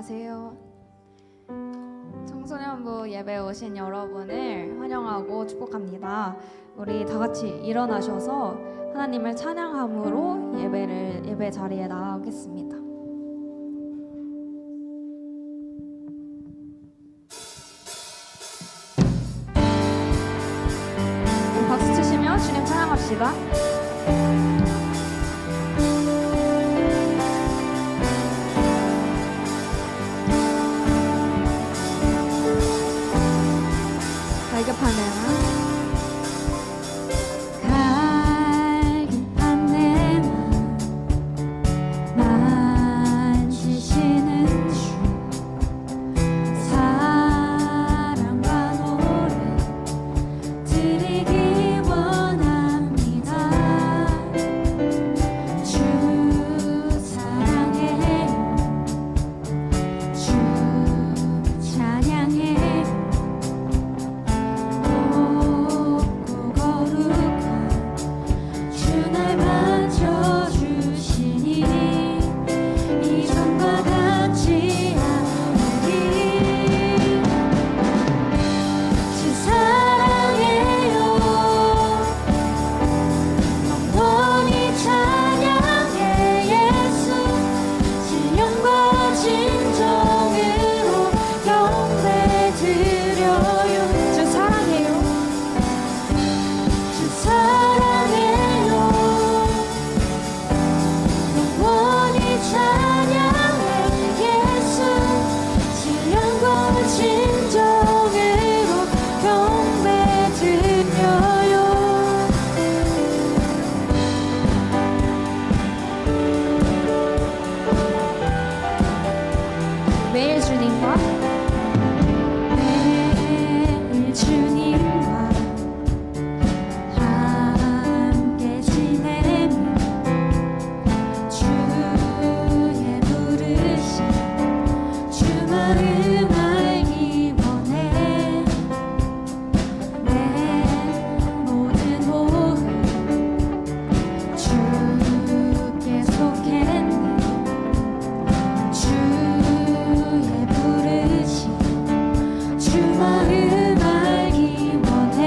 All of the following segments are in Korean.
안녕하세요. 청소년부 예배에 오신 여러분을 환영하고 축복합니다. 우리 다 같이 일어나셔서 하나님을 찬양함으로 예배 자리에 나가겠습니다. 박수 치시며 주님 찬양합시다. 갈급하네요. 갈급한 내 맘 만지시는 주 사랑과 노래 드리기 원합니다. 주 사랑해요. 주 찬양해요. 주 날 만져주시니 이전과 같지 않으리. 주 사랑해요. 영원히 찬양해. 예수 신령과 진정으로 경배 드려요. 주 사랑해요. 주 사랑해요. 영원히 찬양해. 예수 신령과 진정으로 경배 드려요. 매일 주님과 매일 주님과 함께 지내며 주의 부르심 주 마음 알기 원해. 내 모든 호흡 주께 속했네. 주의 부르심 주 마음 알기 원해.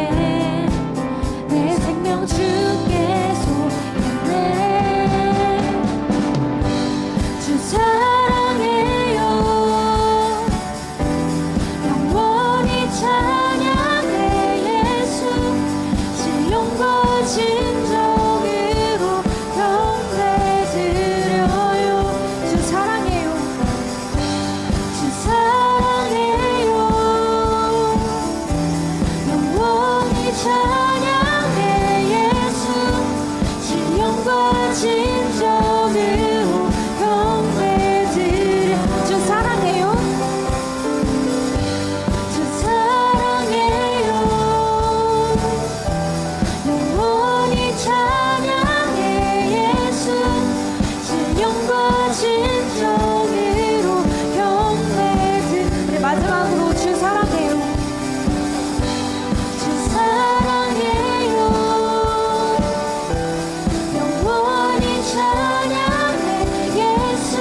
내 생명 주께 속했네. 주 사랑해요. 영원히 찬양해. 예수 신령과 진정으로 경배 드려요. 주 사랑해요. 주 사랑해요. 영원히 찬양해. 예수 신령과 진정으로 경배 드려. 주 사랑해요. 주 사랑해요. 영원히 찬양해. 예수 신령과 진정으로 경배 드려. 우리 마지막으로 주 사랑해요. 주 사랑해요. 영원히 찬양해. 예수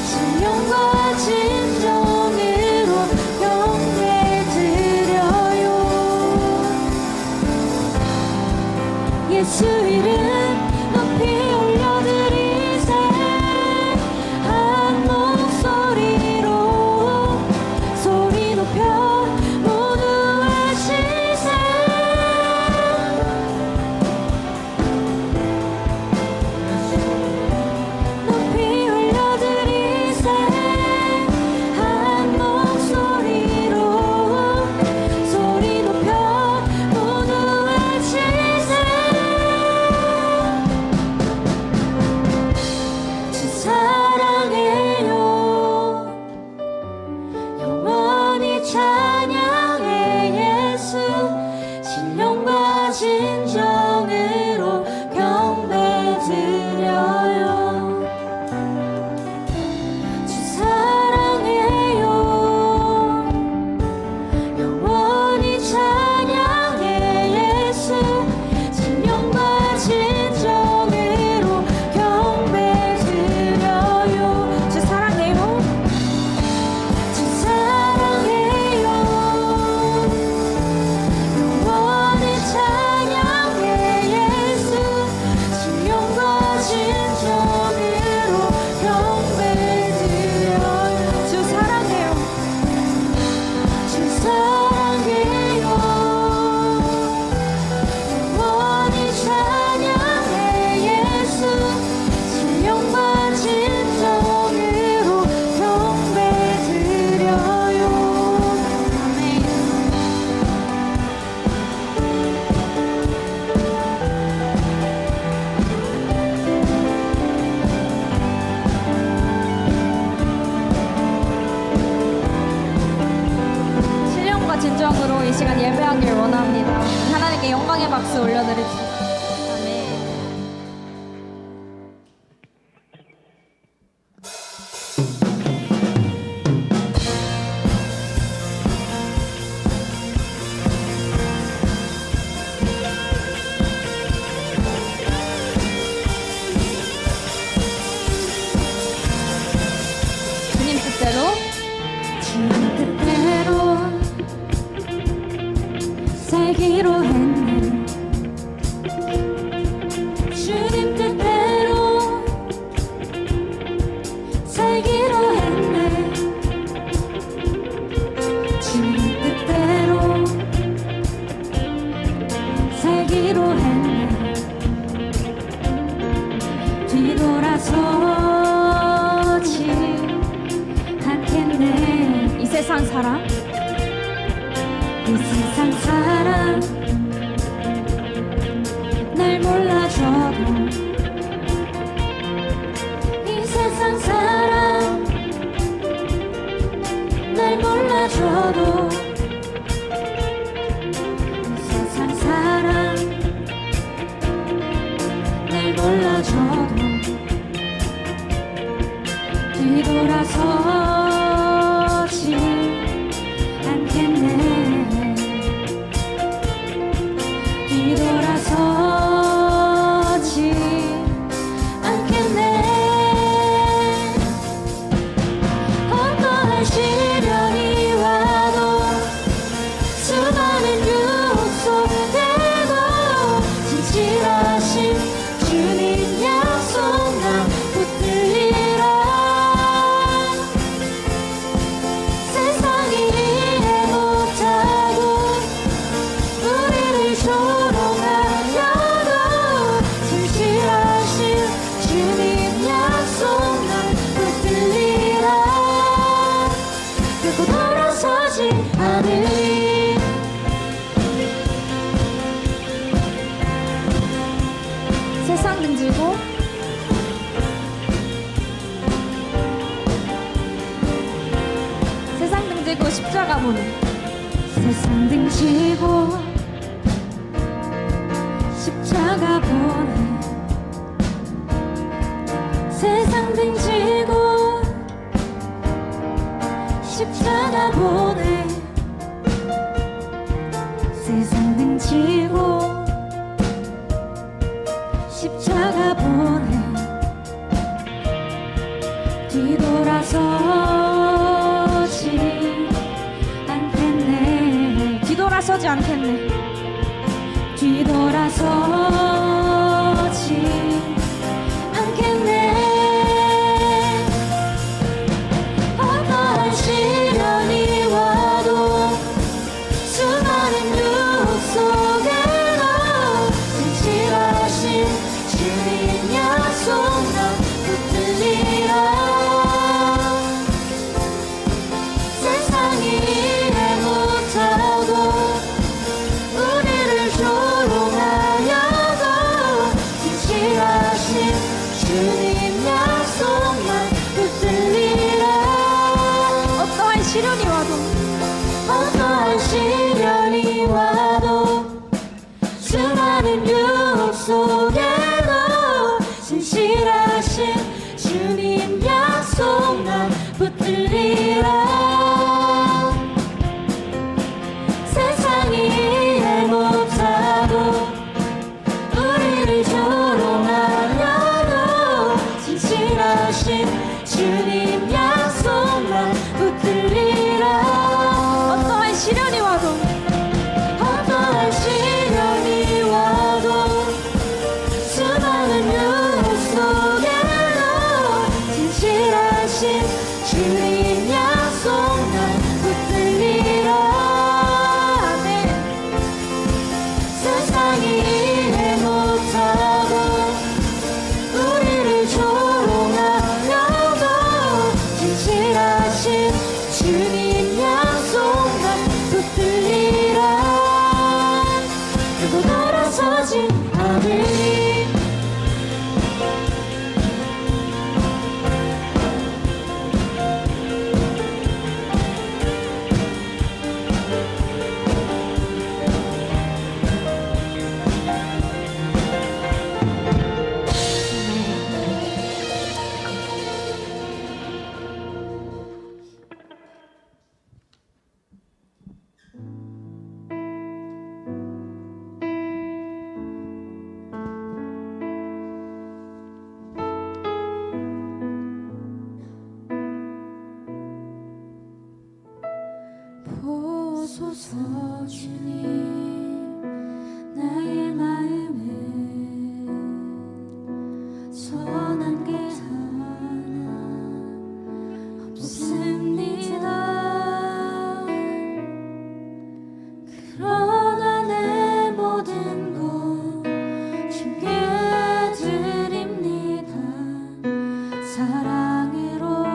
신령과 진정으로 경배 드려요. 예수 이름 높이 올려드리세. 심정으로 이 시간 예배하길 원합니다. 하나님께 영광의 박수 올려드립시다. 아멘. 주님 뜻대로 주님 뜻대로 살기로 했네. 주님 뜻대로 살기로 했네. 주님 뜻대로 살기로 했네. 뒤돌아서지 않겠네. 이 세상 사람 이 세상 사람 날 몰라줘도 이 세상 사람 날 몰라줘도 이 세상 사람 날 몰라줘도 뒤돌아서지 않겠네. 뒤돌아서지 않겠네. 어떠한 시련이 와도 수많은 유혹 속에도 진실하신 주님 약속 난 붙들리라. 세상이 이해 못하고 우리를 조롱하여도 진실하신 주님 약속 난 붙들리라. 결코 돌아서지 않으리. 세상 등지고 세상 등지고 십자가 보는 세상 등지고 십자가 보내. 세상 등지고 십자가 보내. 세상 등지고 십자가 보내. 뒤돌아서지 않겠네. 뒤돌아서지 않겠네. 뒤돌아서지 않겠네. 어떠한 시련이 와도 수많은 유혹 속에도 진실하신 주님 약속 난 붙들리라. 세상이 이해 못하고 우리를 조롱하여도 진실하신 주님 약속만 붙들리라. 어떠한 시련이 와도 어떠한 시련이 와도 수많은 유혹 속에도 진실하신 주님 약속만 붙들리라. 세상이 이해 못하고 우리를 조롱하여도 진실하신 주님 약속만 붙들리라. 어떠한 시련이 와도 어떠한 시련이 와도 수많은 유혹 속에도 진실하신 주님 약속만 붙들리라. 아멘. 세상이 이해 못하고 우리를 조롱하여도 진실하신 주님 약속만 붙들리라. 결코 돌아서지 않으리. 주소서 주님 나의 마음은 선한 게 하나 없습니다. 그러나 내 모든 것 주께 드립니다. 사랑으로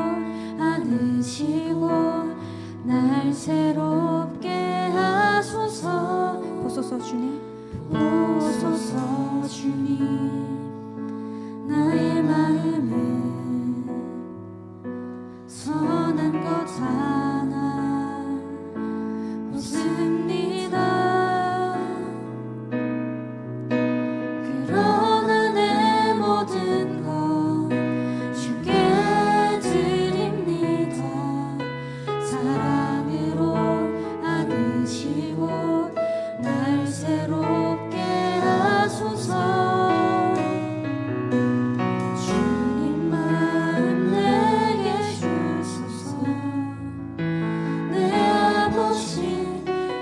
안으시고 날 새롭게 하소서. 보소서 주님. 보소서 주님 나의 마음은 선한 것 하나 없습니다. 그러나 내 모든 것 주께 드립니다. 사랑으로 안으시고 날 새롭게 하소서. 주님 마음 내게 주소서. 내 아버지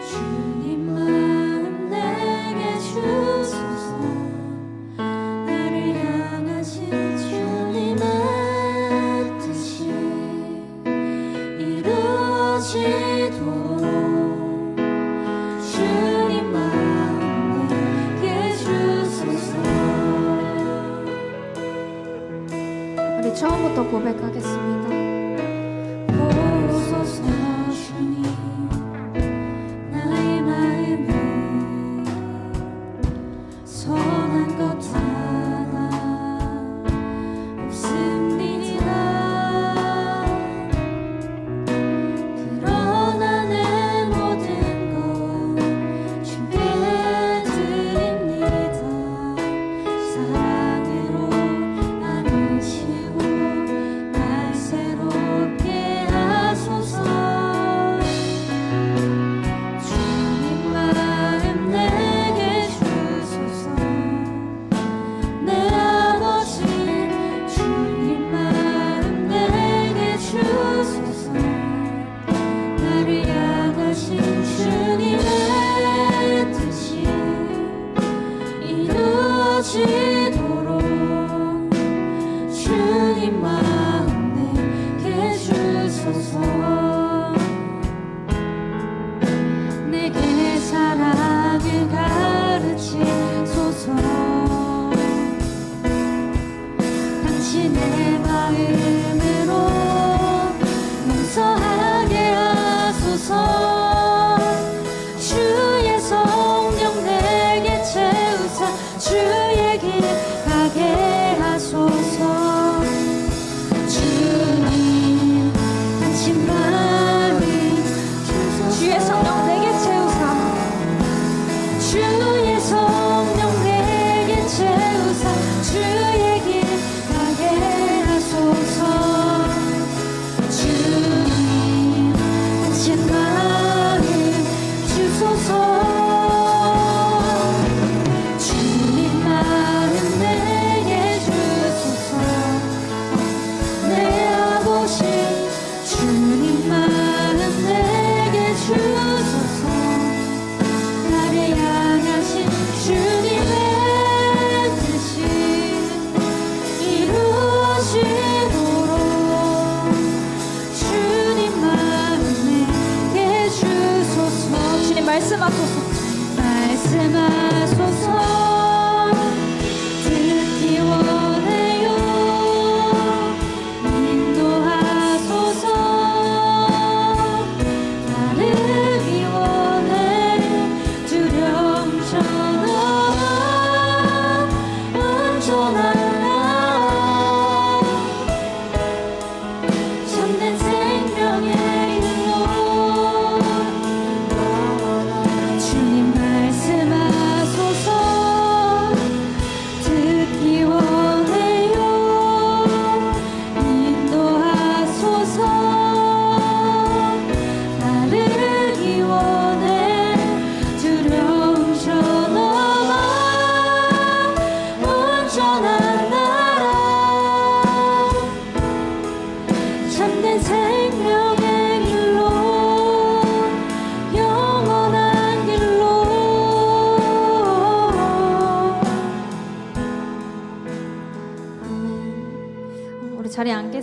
주님 마음 내게 주소서. 나를 향하신 주님의 뜻이 이루어지도록 주님 마음 내게 주소서. 우리 처음부터 고백하겠습니다. 보소서 주님 나의 마음은 선한 것 하나 없습니다. 그러나 내 모든 것 주께 드립니다. 사랑으로 안으시고 날 새롭게 하소서. 주님 마음 내게 주소서. 내 아버지 주님 마음 내게 주소서. 나를 향하신 주님의 뜻이 이루어지도록 주님 마음 내게 주소서. 내게 사랑을 가르치소서. 당신의 마음으로 용서하게 하소서. 주의 성령 내게 채우사 주의 길 가게 하소서. 주님 당신 마음 주소서. 주의 성령 내게 채우사 주의 성령 내게 채우사 주의 길 가게 하소서. 주님 당신 마음 주소서. 주님 마음 내게 주소서. 내 아버지 주님 마음 내게 주소서. 나를 향하신 주님의 뜻이 이루어지도록 주님 마음 내게 주소서. 주님 말씀하소서. 말씀하소서. 듣기 원해요. 인도하소서. 따르기 원해. 두려움 전하 온전하라. 참된 생명의 길로 주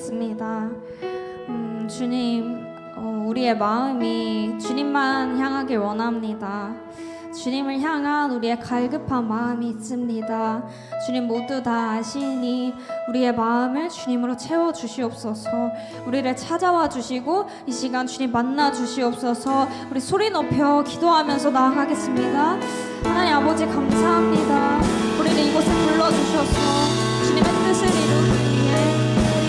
기도하겠습니다. 주님, 우리의 마음이 주님만 향하길 원합니다. 주님을 향한 우리의 갈급한 마음이 있습니다. 주님 모두 다 아시니 우리의 마음을 주님으로 채워 주시옵소서. 우리를 찾아와 주시고 이 시간 주님 만나 주시옵소서. 우리 소리 높여 기도하면서 나아가겠습니다. 하나님 아버지 감사합니다. 우리를 이곳에 불러주셔서 주님의 뜻을 이루기 위해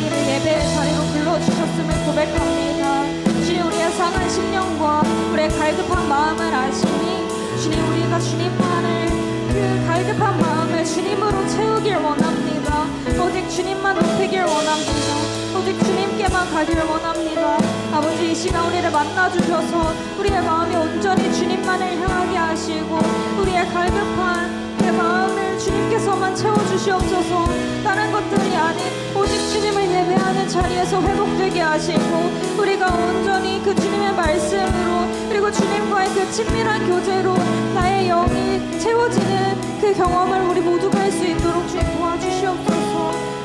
우리를 예배의 자리로 불러주셨음을 고백합니다. 주님 우리의 상한 심령과 우리의 갈급한 마음을 아시니 주님 우리가 주님만을 그 갈급한 마음을 주님으로 채우길 원합니다. 오직 주님만 높이길 원합니다. 오직 주님께만 가길 원합니다. 아버지 이 시간 우리를 만나주셔서 우리의 마음이 온전히 주님만을 향하게 하시고 우리의 갈급한 그 마음을 주님께서만 채워주시옵소서. 다른 것들이 아닌 오직 주님을 예배하는 자리에서 회복되게 하시고 우리가 온전히 그 주님의 말씀으로 그리고 주님과의 그 친밀한 교제로 나의 영이 채워지는 그 경험을 우리 모두가 할 수 있도록 주님 도와주시옵소서.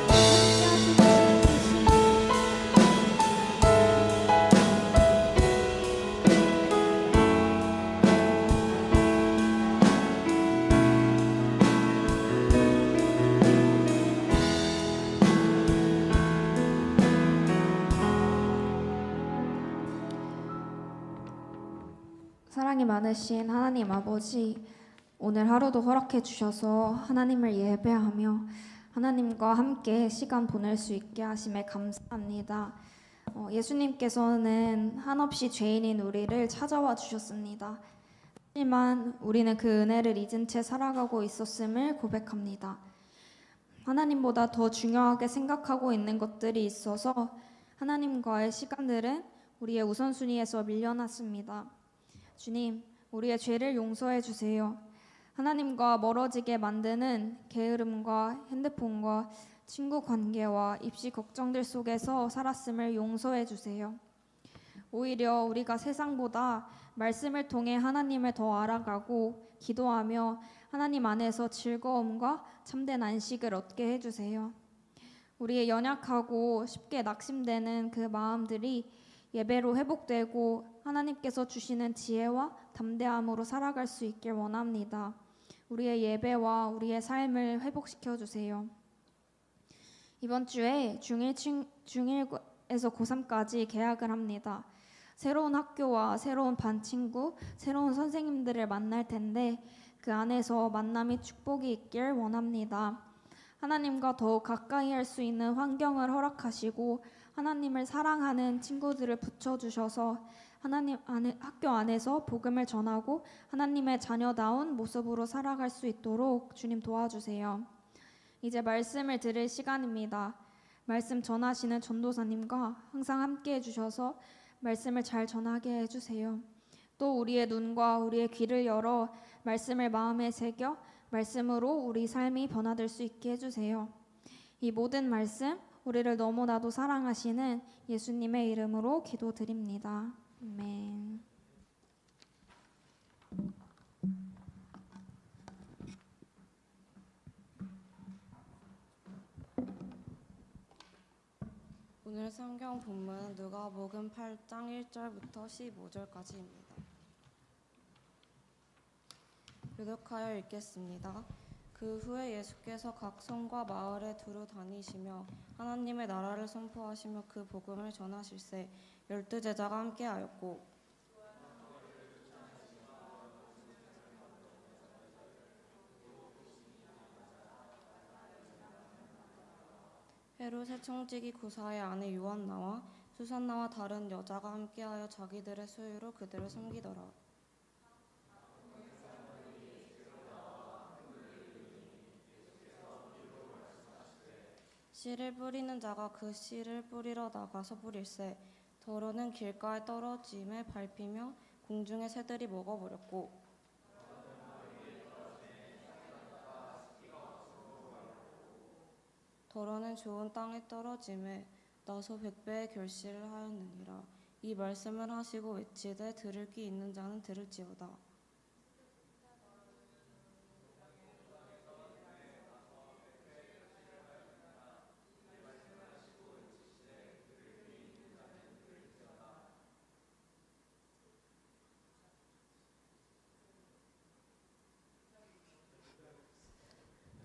사랑이 많으신 하나님 아버지, 오늘 하루도 허락해 주셔서 하나님을 예배하며 하나님과 함께 시간 보낼 수 있게 하심에 감사합니다. 예수님께서는 한없이 죄인인 우리를 찾아와 주셨습니다. 하지만 우리는 그 은혜를 잊은 채 살아가고 있었음을 고백합니다. 하나님보다 더 중요하게 생각하고 있는 것들이 있어서 하나님과의 시간들은 우리의 우선순위에서 밀려났습니다. 주님, 우리의 죄를 용서해 주세요. 하나님과 멀어지게 만드는 게으름과 핸드폰과 친구 관계와 입시 걱정들 속에서 살았음을 용서해 주세요. 오히려 우리가 세상보다 말씀을 통해 하나님을 더 알아가고 기도하며 하나님 안에서 즐거움과 참된 안식을 얻게 해주세요. 우리의 연약하고 쉽게 낙심되는 그 마음들이 예배로 회복되고 하나님께서 주시는 지혜와 담대함으로 살아갈 수 있길 원합니다. 우리의 예배와 우리의 삶을 회복시켜 주세요. 이번 주에 중1에서 고3까지 개학을 합니다. 새로운 학교와 새로운 반 친구, 새로운 선생님들을 만날 텐데 그 안에서 만남이 축복이 있길 원합니다. 하나님과 더욱 가까이 할 수 있는 환경을 허락하시고 하나님을 사랑하는 친구들을 붙여주셔서 학교 안에서 복음을 전하고 하나님의 자녀다운 모습으로 살아갈 수 있도록 주님 도와주세요. 이제 말씀을 들을 시간입니다. 말씀 전하시는 전도사님과 항상 함께 해주셔서 말씀을 잘 전하게 해주세요. 또 우리의 눈과 우리의 귀를 열어 말씀을 마음에 새겨 말씀으로 우리 삶이 변화될 수 있게 해주세요. 이 모든 말씀 우리를 너무나도 사랑하시는 예수님의 이름으로 기도드립니다. 아멘. 오늘 성경 본문은 누가복음 8장 1절부터 15절까지입니다. 교독하여 읽겠습니다. 그 후에 예수께서 각 성과 마을에 두루 다니시며 하나님의 나라를 선포하시며 그 복음을 전하실세 12 제자가 함께하였고 헤롯의 청지기 구사의 아내 요한나와 수산나와 다른 여자가 함께하여 자기들의 소유로 그들을 섬기더라. 씨를 뿌리는 자가 그 씨를 뿌리러 나가서 뿌릴새 더러는 길가에 떨어짐에 밟히며 공중의 새들이 먹어버렸고 더러는 좋은 땅에 떨어짐에 나서 100배의 결실을 하였느니라. 이 말씀을 하시고 외치되 들을 귀 있는 자는 들을지어다.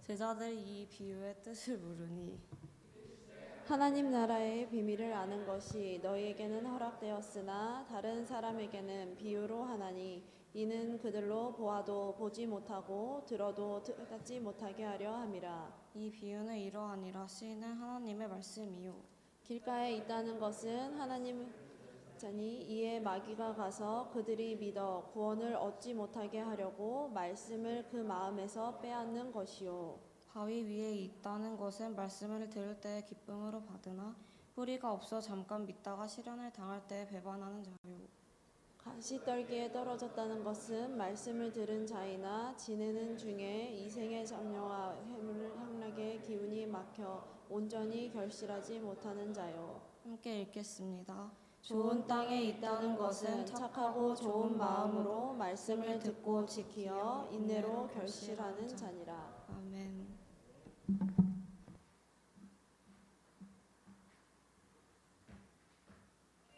제자들이 이 비유의 뜻을 물으니 하나님 나라의 비밀을 아는 것이 너희에게는 허락되었으나 다른 사람에게는 비유로 하나니 이는 그들로 보아도 보지 못하고 들어도 듣지 못하게 하려 함이라. 이 비유는 이러하니라. 시인은 하나님의 말씀이요 길가에 있다는 것은 하나님 자니 이에 마귀가 가서 그들이 믿어 구원을 얻지 못하게 하려고 말씀을 그 마음에서 빼앗는 것이요. 바위 위에 있다는 것은 말씀을 들을 때에 기쁨으로 받으나 뿌리가 없어 잠깐 믿다가 시련을 당할 때에 배반하는 자요. 가시떨기에 떨어졌다는 것은 말씀을 들은 자이나 지내는 중에 이생의 잠녀와 향락의 기운이 막혀 온전히 결실하지 못하는 자요. 함께 읽겠습니다. 좋은 땅에 있다는 것은 착하고 좋은 마음으로 말씀을 듣고 지키어 인내로 결실하는 자니라. 아멘.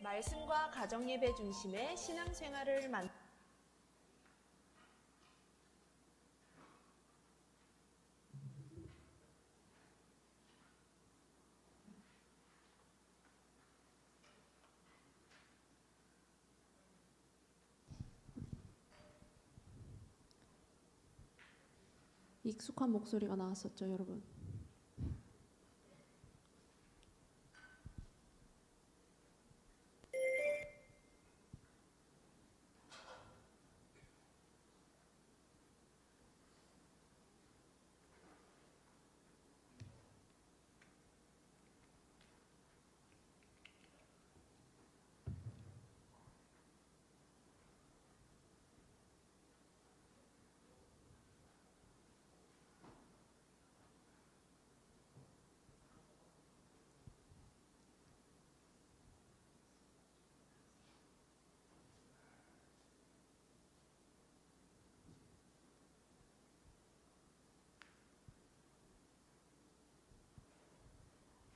말씀과 가정예배 중심의 신앙생활을 익숙한 목소리가 나왔었죠, 여러분.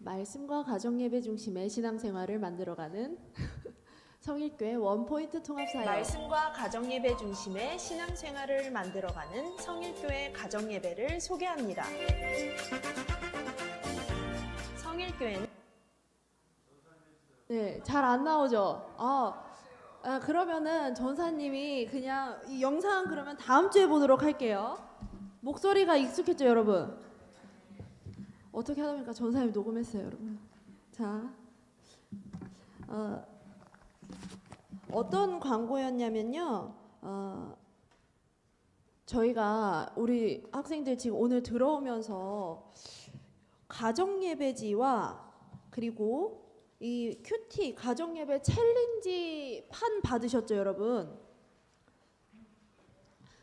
말씀과 가정예배 중심의 신앙생활을 만들어가는 성일교회 원포인트 통합사역. 말씀과 가정예배 중심의 신앙생활을 만들어가는 성일교회 가정예배를 소개합니다. 성일교회는 네, 잘 안 나오죠? 그러면은 전사님이 그냥 이 영상 그러면 다음 주에 보도록 할게요. 목소리가 익숙했죠, 여러분? 어떻게 하다 보니까 전사님이 녹음했어요, 여러분. 자, 어떤 광고였냐면요. 저희가 우리 학생들 지금 오늘 들어오면서 가정예배지와 그리고 이 큐티 가정예배 챌린지 판 받으셨죠, 여러분?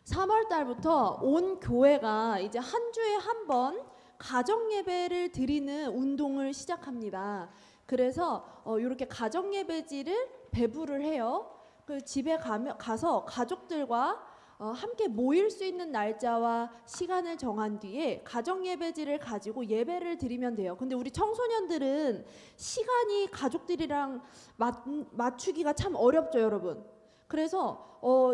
3월 달부터 온 교회가 이제 한 주에 한 번 가정예배를 드리는 운동을 시작합니다. 그래서 이렇게 가정예배지를 배부를 해요. 그 집에 가서 가족들과 함께 모일 수 있는 날짜와 시간을 정한 뒤에 가정예배지를 가지고 예배를 드리면 돼요. 근데 우리 청소년들은 시간이 가족들이랑 맞추기가 참 어렵죠, 여러분. 그래서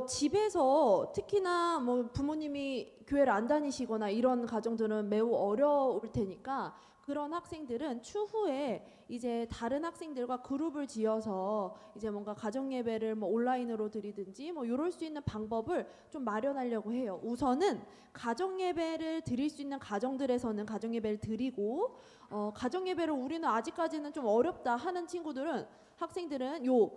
집에서 특히나 뭐 부모님이 교회를 안 다니시거나 이런 가정들은 매우 어려울 테니까 그런 학생들은 추후에 이제 다른 학생들과 그룹을 지어서 이제 뭔가 가정 예배를 뭐 온라인으로 드리든지 뭐 이럴 수 있는 방법을 좀 마련하려고 해요. 우선은 가정 예배를 드릴 수 있는 가정들에서는 가정 예배를 드리고 가정 예배를 우리는 아직까지는 좀 어렵다 하는 친구들은 학생들은 요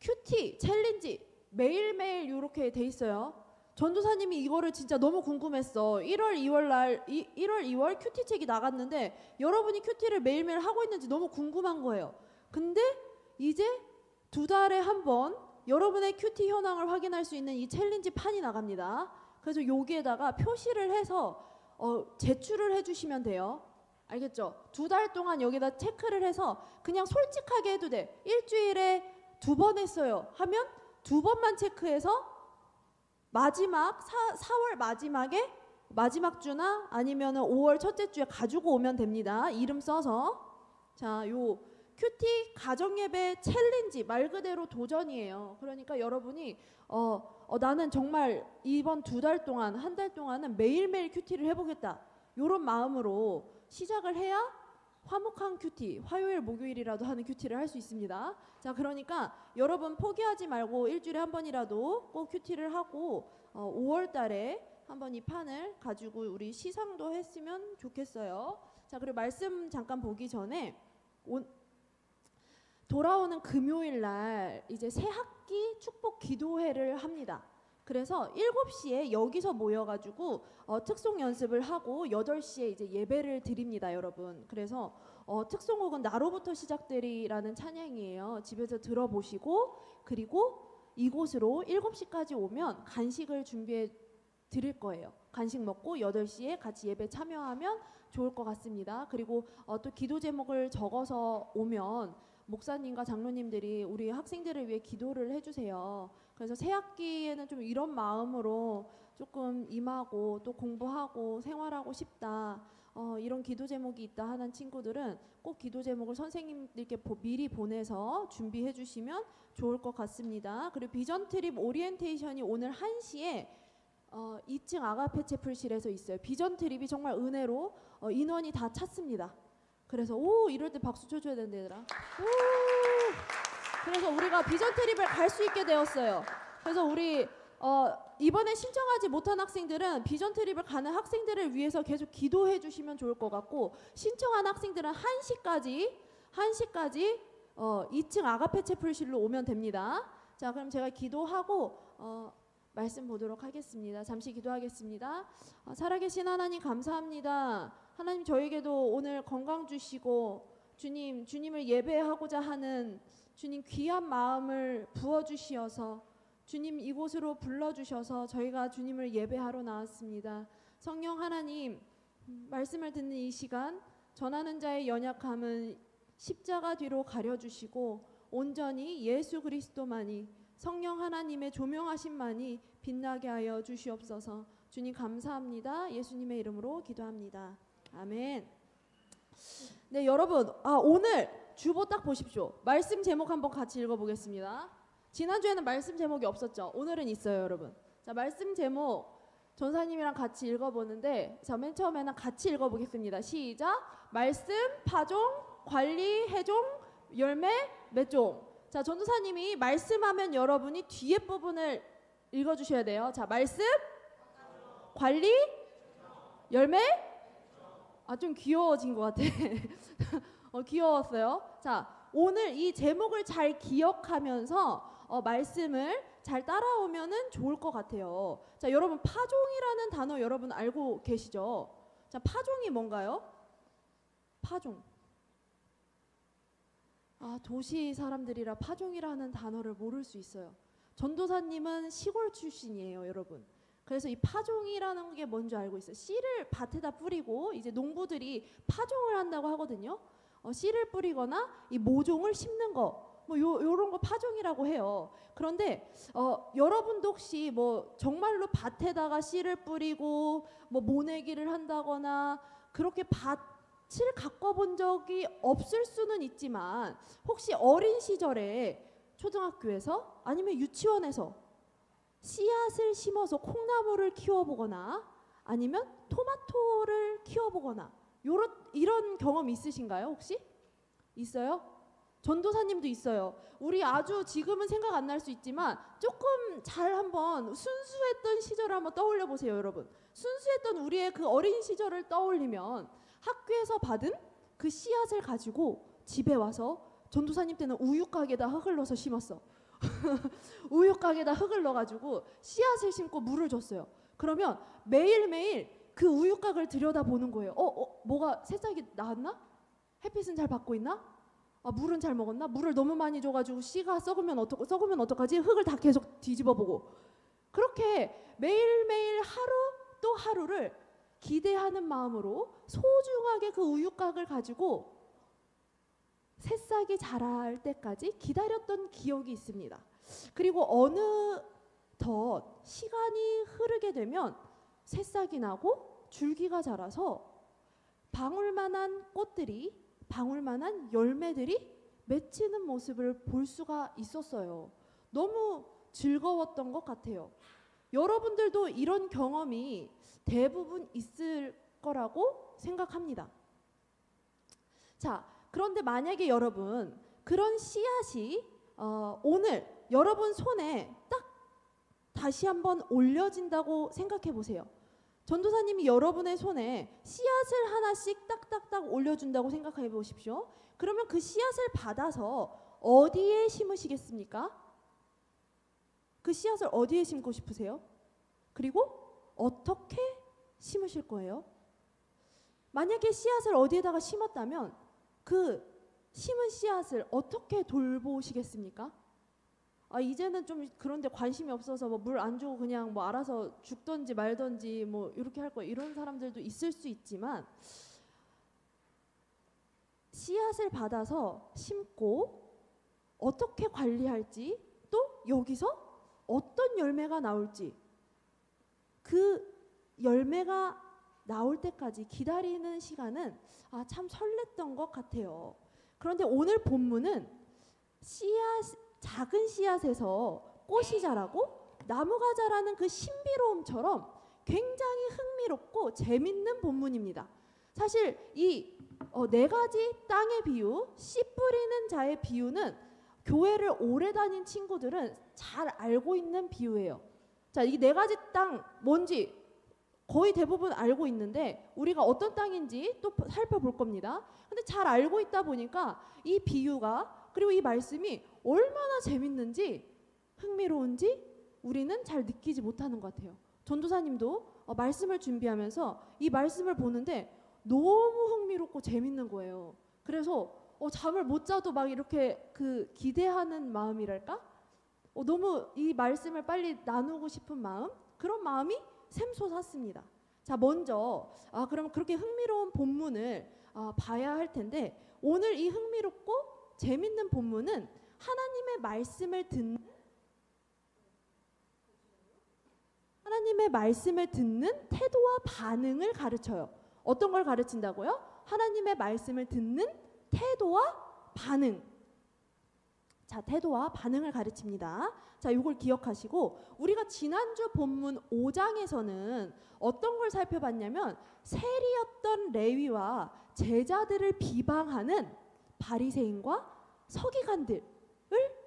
큐티 챌린지 매일매일 이렇게 돼 있어요. 전도사님이 이거를 진짜 너무 궁금했어. 1월 2월 큐티 책이 나갔는데 여러분이 큐티를 매일매일 하고 있는지 너무 궁금한 거예요. 근데 이제 2달에 한 번 여러분의 큐티 현황을 확인할 수 있는 이 챌린지 판이 나갑니다. 그래서 여기에다가 표시를 해서 제출을 해주시면 돼요. 알겠죠? 2달 동안 여기다 체크를 해서 그냥 솔직하게 해도 돼. 일주일에 2번 했어요 하면 2번만 체크해서 마지막 4월 마지막에 마지막 주나 아니면은 5월 첫째 주에 가지고 오면 됩니다. 이름 써서. 자, 요 큐티 가정예배 챌린지 말 그대로 도전이에요. 그러니까 여러분이 나는 정말 이번 2달 동안 한 달 동안은 매일매일 큐티를 해보겠다. 이런 마음으로 시작을 해야 화목한 큐티, 화요일 목요일이라도 하는 큐티를 할 수 있습니다. 자, 그러니까 여러분 포기하지 말고 일주일에 한 번이라도 꼭 큐티를 하고 5월 달에 한번 이 판을 가지고 우리 시상도 했으면 좋겠어요. 자, 그리고 말씀 잠깐 보기 전에 돌아오는 금요일 날 이제 새 학기 축복 기도회를 합니다. 그래서 7시에 여기서 모여가지고 특송 연습을 하고 8시에 이제 예배를 드립니다, 여러분. 그래서 특송곡은 나로부터 시작되리라는 찬양이에요. 집에서 들어보시고, 그리고 이곳으로 7시까지 오면 간식을 준비해 드릴 거예요. 간식 먹고 8시에 같이 예배 참여하면 좋을 것 같습니다. 그리고 또 기도 제목을 적어서 오면 목사님과 장로님들이 우리 학생들을 위해 기도를 해주세요. 그래서 새 학기에는 좀 이런 마음으로 조금 임하고 또 공부하고 생활하고 싶다, 이런 기도 제목이 있다 하는 친구들은 꼭 기도 제목을 선생님들께 미리 보내서 준비해 주시면 좋을 것 같습니다. 그리고 비전 트립 오리엔테이션이 오늘 1시에 2층 아가페 채플실에서 있어요. 비전 트립이 정말 은혜로 인원이 다 찼습니다. 그래서 이럴 때 박수 쳐줘야 되는데, 얘들아. 그래서 우리가 비전 트립을 갈 수 있게 되었어요. 그래서 우리 이번에 신청하지 못한 학생들은 비전 트립을 가는 학생들을 위해서 계속 기도해 주시면 좋을 것 같고, 신청한 학생들은 1시까지 2층 아가페 채플실로 오면 됩니다. 자, 그럼 제가 기도하고 말씀 보도록 하겠습니다. 잠시 기도하겠습니다. 살아계신 하나님 감사합니다. 하나님, 저에게도 오늘 건강 주시고 주님을 예배하고자 하는 주님 귀한 마음을 부어주시어서 주님 이곳으로 불러주셔서 저희가 주님을 예배하러 나왔습니다. 성령 하나님, 말씀을 듣는 이 시간 전하는 자의 연약함은 십자가 뒤로 가려주시고 온전히 예수 그리스도만이, 성령 하나님의 조명하심만이 빛나게 하여 주시옵소서. 주님 감사합니다. 예수님의 이름으로 기도합니다. 아멘. 네, 여러분, 오늘 주보 딱 보십시오. 말씀 제목 한번 같이 읽어보겠습니다. 지난주에는 말씀 제목이 없었죠. 오늘은 있어요, 여러분. 자, 말씀 제목 전사님이랑 같이 읽어보는데, 자, 맨 처음에는 같이 읽어보겠습니다. 시작. 말씀, 파종, 관리, 해종, 열매, 맺종. 자, 전도사님이 말씀하면 여러분이 뒤에 부분을 읽어주셔야 돼요. 자, 말씀, 관리, 열매. 좀 귀여워진 것 같아. 귀여웠어요. 자, 오늘 이 제목을 잘 기억하면서 말씀을 잘 따라오면은 좋을 것 같아요. 자, 여러분 파종이라는 단어 여러분 알고 계시죠? 자, 파종이 뭔가요? 파종. 도시 사람들이라 파종이라는 단어를 모를 수 있어요. 전도사님은 시골 출신이에요, 여러분. 그래서 이 파종이라는 게 뭔지 알고 있어요. 씨를 밭에다 뿌리고 이제 농부들이 파종을 한다고 하거든요. 씨를 뿌리거나 이 모종을 심는 거, 뭐 요런 거 파종이라고 해요. 그런데 여러분도 혹시 뭐 정말로 밭에다가 씨를 뿌리고 뭐 모내기를 한다거나 그렇게 밭을 가꿔본 적이 없을 수는 있지만, 혹시 어린 시절에 초등학교에서 아니면 유치원에서 씨앗을 심어서 콩나물을 키워보거나 아니면 토마토를 키워보거나 이런 경험 있으신가요? 혹시? 있어요? 전도사님도 있어요. 우리 아주 지금은 생각 안 날 수 있지만 조금 잘 한번 순수했던 시절을 한번 떠올려 보세요, 여러분. 순수했던 우리의 그 어린 시절을 떠올리면 학교에서 받은 그 씨앗을 가지고 집에 와서, 전도사님 때는 우유곽에다 흙을 넣어서 심었어. 우유곽에다 흙을 넣어가지고 씨앗을 심고 물을 줬어요. 그러면 매일매일 그 우유곽을 들여다보는 거예요. 뭐가 새싹이 나왔나? 햇빛은 잘 받고 있나? 물은 잘 먹었나? 물을 너무 많이 줘가지고 씨가 썩으면 어떡하지? 흙을 다 계속 뒤집어보고, 그렇게 매일매일 하루 또 하루를 기대하는 마음으로 소중하게 그 우유곽을 가지고 새싹이 자랄 때까지 기다렸던 기억이 있습니다. 그리고 어느덧 시간이 흐르게 되면 새싹이 나고 줄기가 자라서 방울만한 꽃들이, 방울만한 열매들이 맺히는 모습을 볼 수가 있었어요. 너무 즐거웠던 것 같아요. 여러분들도 이런 경험이 대부분 있을 거라고 생각합니다. 자, 그런데 만약에 여러분 그런 씨앗이 오늘 여러분 손에 딱 다시 한번 올려진다고 생각해 보세요. 전도사님이 여러분의 손에 씨앗을 하나씩 딱딱딱 올려준다고 생각해 보십시오. 그러면 그 씨앗을 받아서 어디에 심으시겠습니까? 그 씨앗을 어디에 심고 싶으세요? 그리고 어떻게 심으실 거예요? 만약에 씨앗을 어디에다가 심었다면 그 심은 씨앗을 어떻게 돌보시겠습니까? 이제는 좀 그런데 관심이 없어서 뭐 물 안 주고 그냥 뭐 알아서 죽던지 말던지 뭐 이렇게 할 거예요. 이런 사람들도 있을 수 있지만 씨앗을 받아서 심고 어떻게 관리할지 또 여기서 어떤 열매가 나올지 그 열매가 나올 때까지 기다리는 시간은 참 설렜던 것 같아요. 그런데 오늘 본문은 작은 씨앗에서 꽃이 자라고 나무가 자라는 그 신비로움처럼 굉장히 흥미롭고 재밌는 본문입니다. 사실 이 네 가지 땅의 비유, 씨 뿌리는 자의 비유는 교회를 오래 다닌 친구들은 잘 알고 있는 비유예요. 자, 이 네 가지 땅 뭔지 거의 대부분 알고 있는데 우리가 어떤 땅인지 또 살펴볼 겁니다. 근데 잘 알고 있다 보니까 이 비유가 그리고 이 말씀이 얼마나 재밌는지 흥미로운지 우리는 잘 느끼지 못하는 것 같아요. 전도사님도 말씀을 준비하면서 이 말씀을 보는데 너무 흥미롭고 재밌는 거예요. 그래서 잠을 못 자도 막 이렇게 그 기대하는 마음이랄까? 너무 이 말씀을 빨리 나누고 싶은 마음, 그런 마음이 샘솟았습니다. 자, 먼저 그럼 그렇게 흥미로운 본문을 봐야 할 텐데 오늘 이 흥미롭고 재밌는 본문은 하나님의 말씀을 듣는 태도와 반응을 가르쳐요. 어떤 걸 가르친다고요? 하나님의 말씀을 듣는 태도와 반응. 자, 태도와 반응을 가르칩니다. 자, 이걸 기억하시고 우리가 지난주 본문 5장에서는 어떤 걸 살펴봤냐면 세리였던 레위와 제자들을 비방하는 바리새인과 서기관들을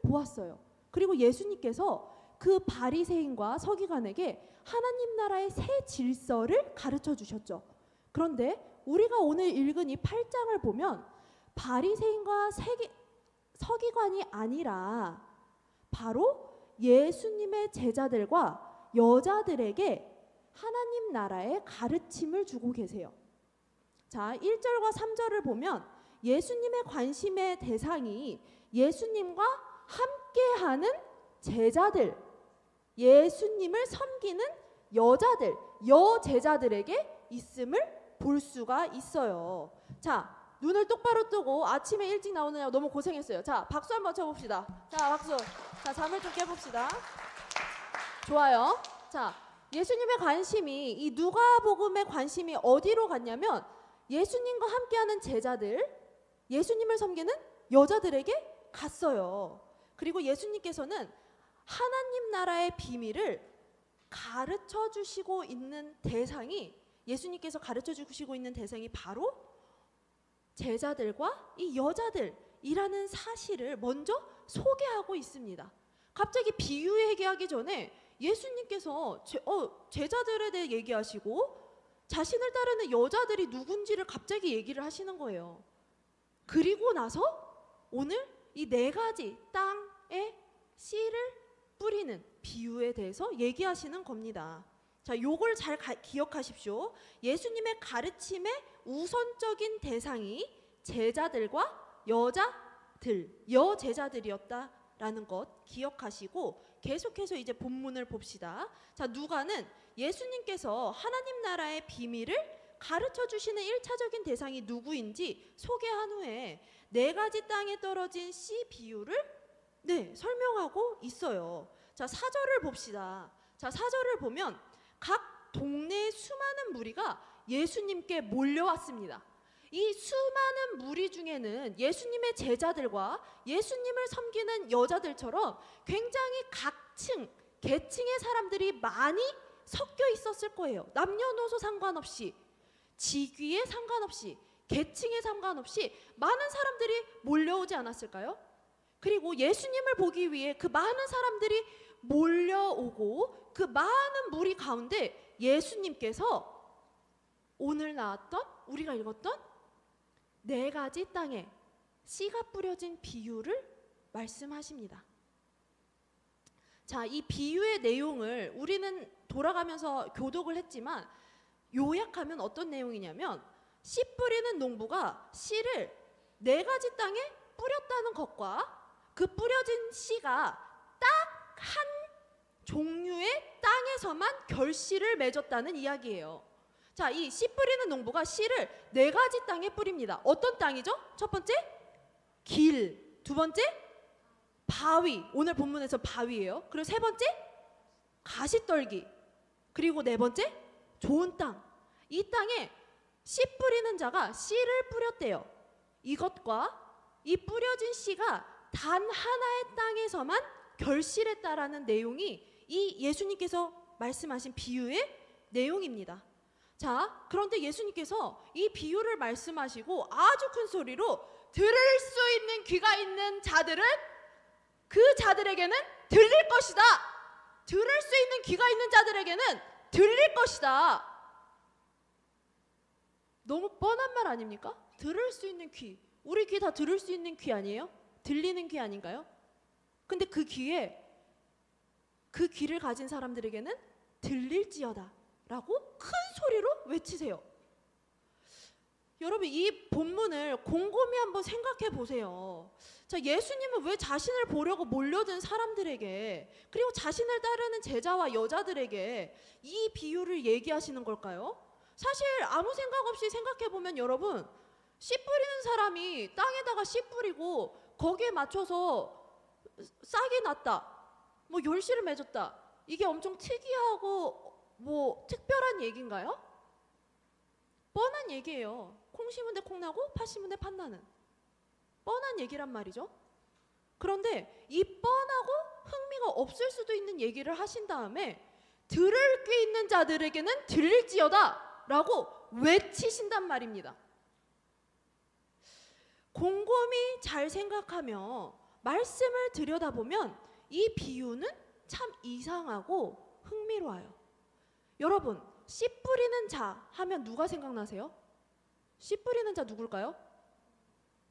보았어요. 그리고 예수님께서 그 바리새인과 서기관에게 하나님 나라의 새 질서를 가르쳐 주셨죠. 그런데 우리가 오늘 읽은 이 8장을 보면 바리새인과 서기관이 아니라 바로 예수님의 제자들과 여자들에게 하나님 나라의 가르침을 주고 계세요. 자, 1절과 3절을 보면 예수님의 관심의 대상이 예수님과 함께하는 제자들, 예수님을 섬기는 여자들, 여제자들에게 있음을 볼 수가 있어요. 자, 눈을 똑바로 뜨고 아침에 일찍 나오느냐고 너무 고생했어요. 자, 박수 한번 쳐봅시다. 자, 박수. 자, 잠을 좀 깨봅시다. 좋아요. 자, 예수님의 관심이 이 누가복음의 관심이 어디로 갔냐면 예수님과 함께하는 제자들, 예수님을 섬기는 여자들에게 갔어요. 그리고 예수님께서는 하나님 나라의 비밀을 가르쳐 주시고 있는 대상이 예수님께서 가르쳐 주시고 있는 대상이 바로 제자들과 이 여자들이라는 사실을 먼저 소개하고 있습니다. 갑자기 비유 얘기하기 전에 예수님께서 제자들에 대해 얘기하시고 자신을 따르는 여자들이 누군지를 갑자기 얘기를 하시는 거예요. 그리고 나서 오늘 이 네 가지 땅에 씨를 뿌리는 비유에 대해서 얘기하시는 겁니다. 자, 요걸 잘 기억하십시오. 예수님의 가르침의 우선적인 대상이 제자들과 여제자들이었다라는 것 기억하시고 계속해서 이제 본문을 봅시다. 자, 누가는 예수님께서 하나님 나라의 비밀을 가르쳐 주시는 1차적인 대상이 누구인지 소개한 후에 네 가지 땅에 떨어진 씨 비유를 설명하고 있어요. 자, 4절을 봅시다. 자, 4절을 보면 각 동네의 수많은 무리가 예수님께 몰려왔습니다. 이 수많은 무리 중에는 예수님의 제자들과 예수님을 섬기는 여자들처럼 굉장히 각층, 계층의 사람들이 많이 섞여 있었을 거예요. 남녀노소 상관없이 직위에 상관없이, 계층에 상관없이 많은 사람들이 몰려오지 않았을까요? 그리고 예수님을 보기 위해 그 많은 사람들이 몰려오고 그 많은 무리 가운데 예수님께서 오늘 나왔던, 우리가 읽었던 4가지 땅에 씨가 뿌려진 비유를 말씀하십니다. 자, 이 비유의 내용을 우리는 돌아가면서 교독을 했지만 요약하면 어떤 내용이냐면, 씨 뿌리는 농부가 씨를 4가지 땅에 뿌렸다는 것과 그 뿌려진 씨가 딱 한 종류의 땅에서만 결실을 맺었다는 이야기예요. 자, 이 씨 뿌리는 농부가 씨를 4가지 땅에 뿌립니다. 어떤 땅이죠? 첫 번째, 길. 두 번째, 바위. 오늘 본문에서 바위예요. 그리고 세 번째, 가시떨기. 그리고 4번째, 좋은 땅. 이 땅에 씨 뿌리는 자가 씨를 뿌렸대요. 이것과 이 뿌려진 씨가 단 하나의 땅에서만 결실했다라는 내용이 이 예수님께서 말씀하신 비유의 내용입니다. 자, 그런데 예수님께서 이 비유를 말씀하시고 아주 큰 소리로 들을 수 있는 귀가 있는 자들은 그 자들에게는 들릴 것이다. 들을 수 있는 귀가 있는 자들에게는 들릴 것이다. 너무 뻔한 말 아닙니까? 들을 수 있는 귀. 우리 귀 다 들을 수 있는 귀 아니에요? 들리는 귀 아닌가요? 근데 그 귀에, 그 귀를 가진 사람들에게는 들릴지어다 라고 큰 소리로 외치세요. 여러분, 이 본문을 곰곰이 한번 생각해 보세요. 자, 예수님은 왜 자신을 보려고 몰려든 사람들에게, 그리고 자신을 따르는 제자와 여자들에게 이 비유를 얘기하시는 걸까요? 사실 아무 생각 없이 생각해 보면 여러분, 씨 뿌리는 사람이 땅에다가 씨 뿌리고 거기에 맞춰서 싹이 났다, 뭐 결실을 맺었다, 이게 엄청 특이하고 뭐 특별한 얘기인가요? 뻔한 얘기예요. 콩 심은 데 콩 나고 팥 심은 데 팥 나는 뻔한 얘기란 말이죠. 그런데 이 뻔하고 흥미가 없을 수도 있는 얘기를 하신 다음에 들을 귀 있는 자들에게는 들릴지어다 라고 외치신단 말입니다. 곰곰이 잘 생각하며 말씀을 들여다보면 이 비유는 참 이상하고 흥미로워요. 여러분, 씨 뿌리는 자 하면 누가 생각나세요? 씨 뿌리는 자 누굴까요?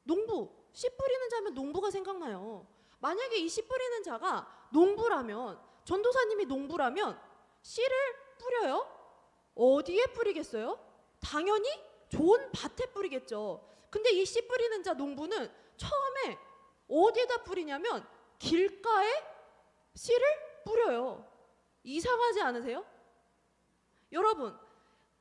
농부. 씨 뿌리는 자면 농부가 생각나요. 만약에 이 씨 뿌리는 자가 농부라면, 전도사님이 농부라면 씨를 뿌려요? 어디에 뿌리겠어요? 당연히 좋은 밭에 뿌리겠죠. 근데 이 씨 뿌리는 자 농부는 처음에 어디에다 뿌리냐면 길가에 씨를 뿌려요. 이상하지 않으세요? 여러분,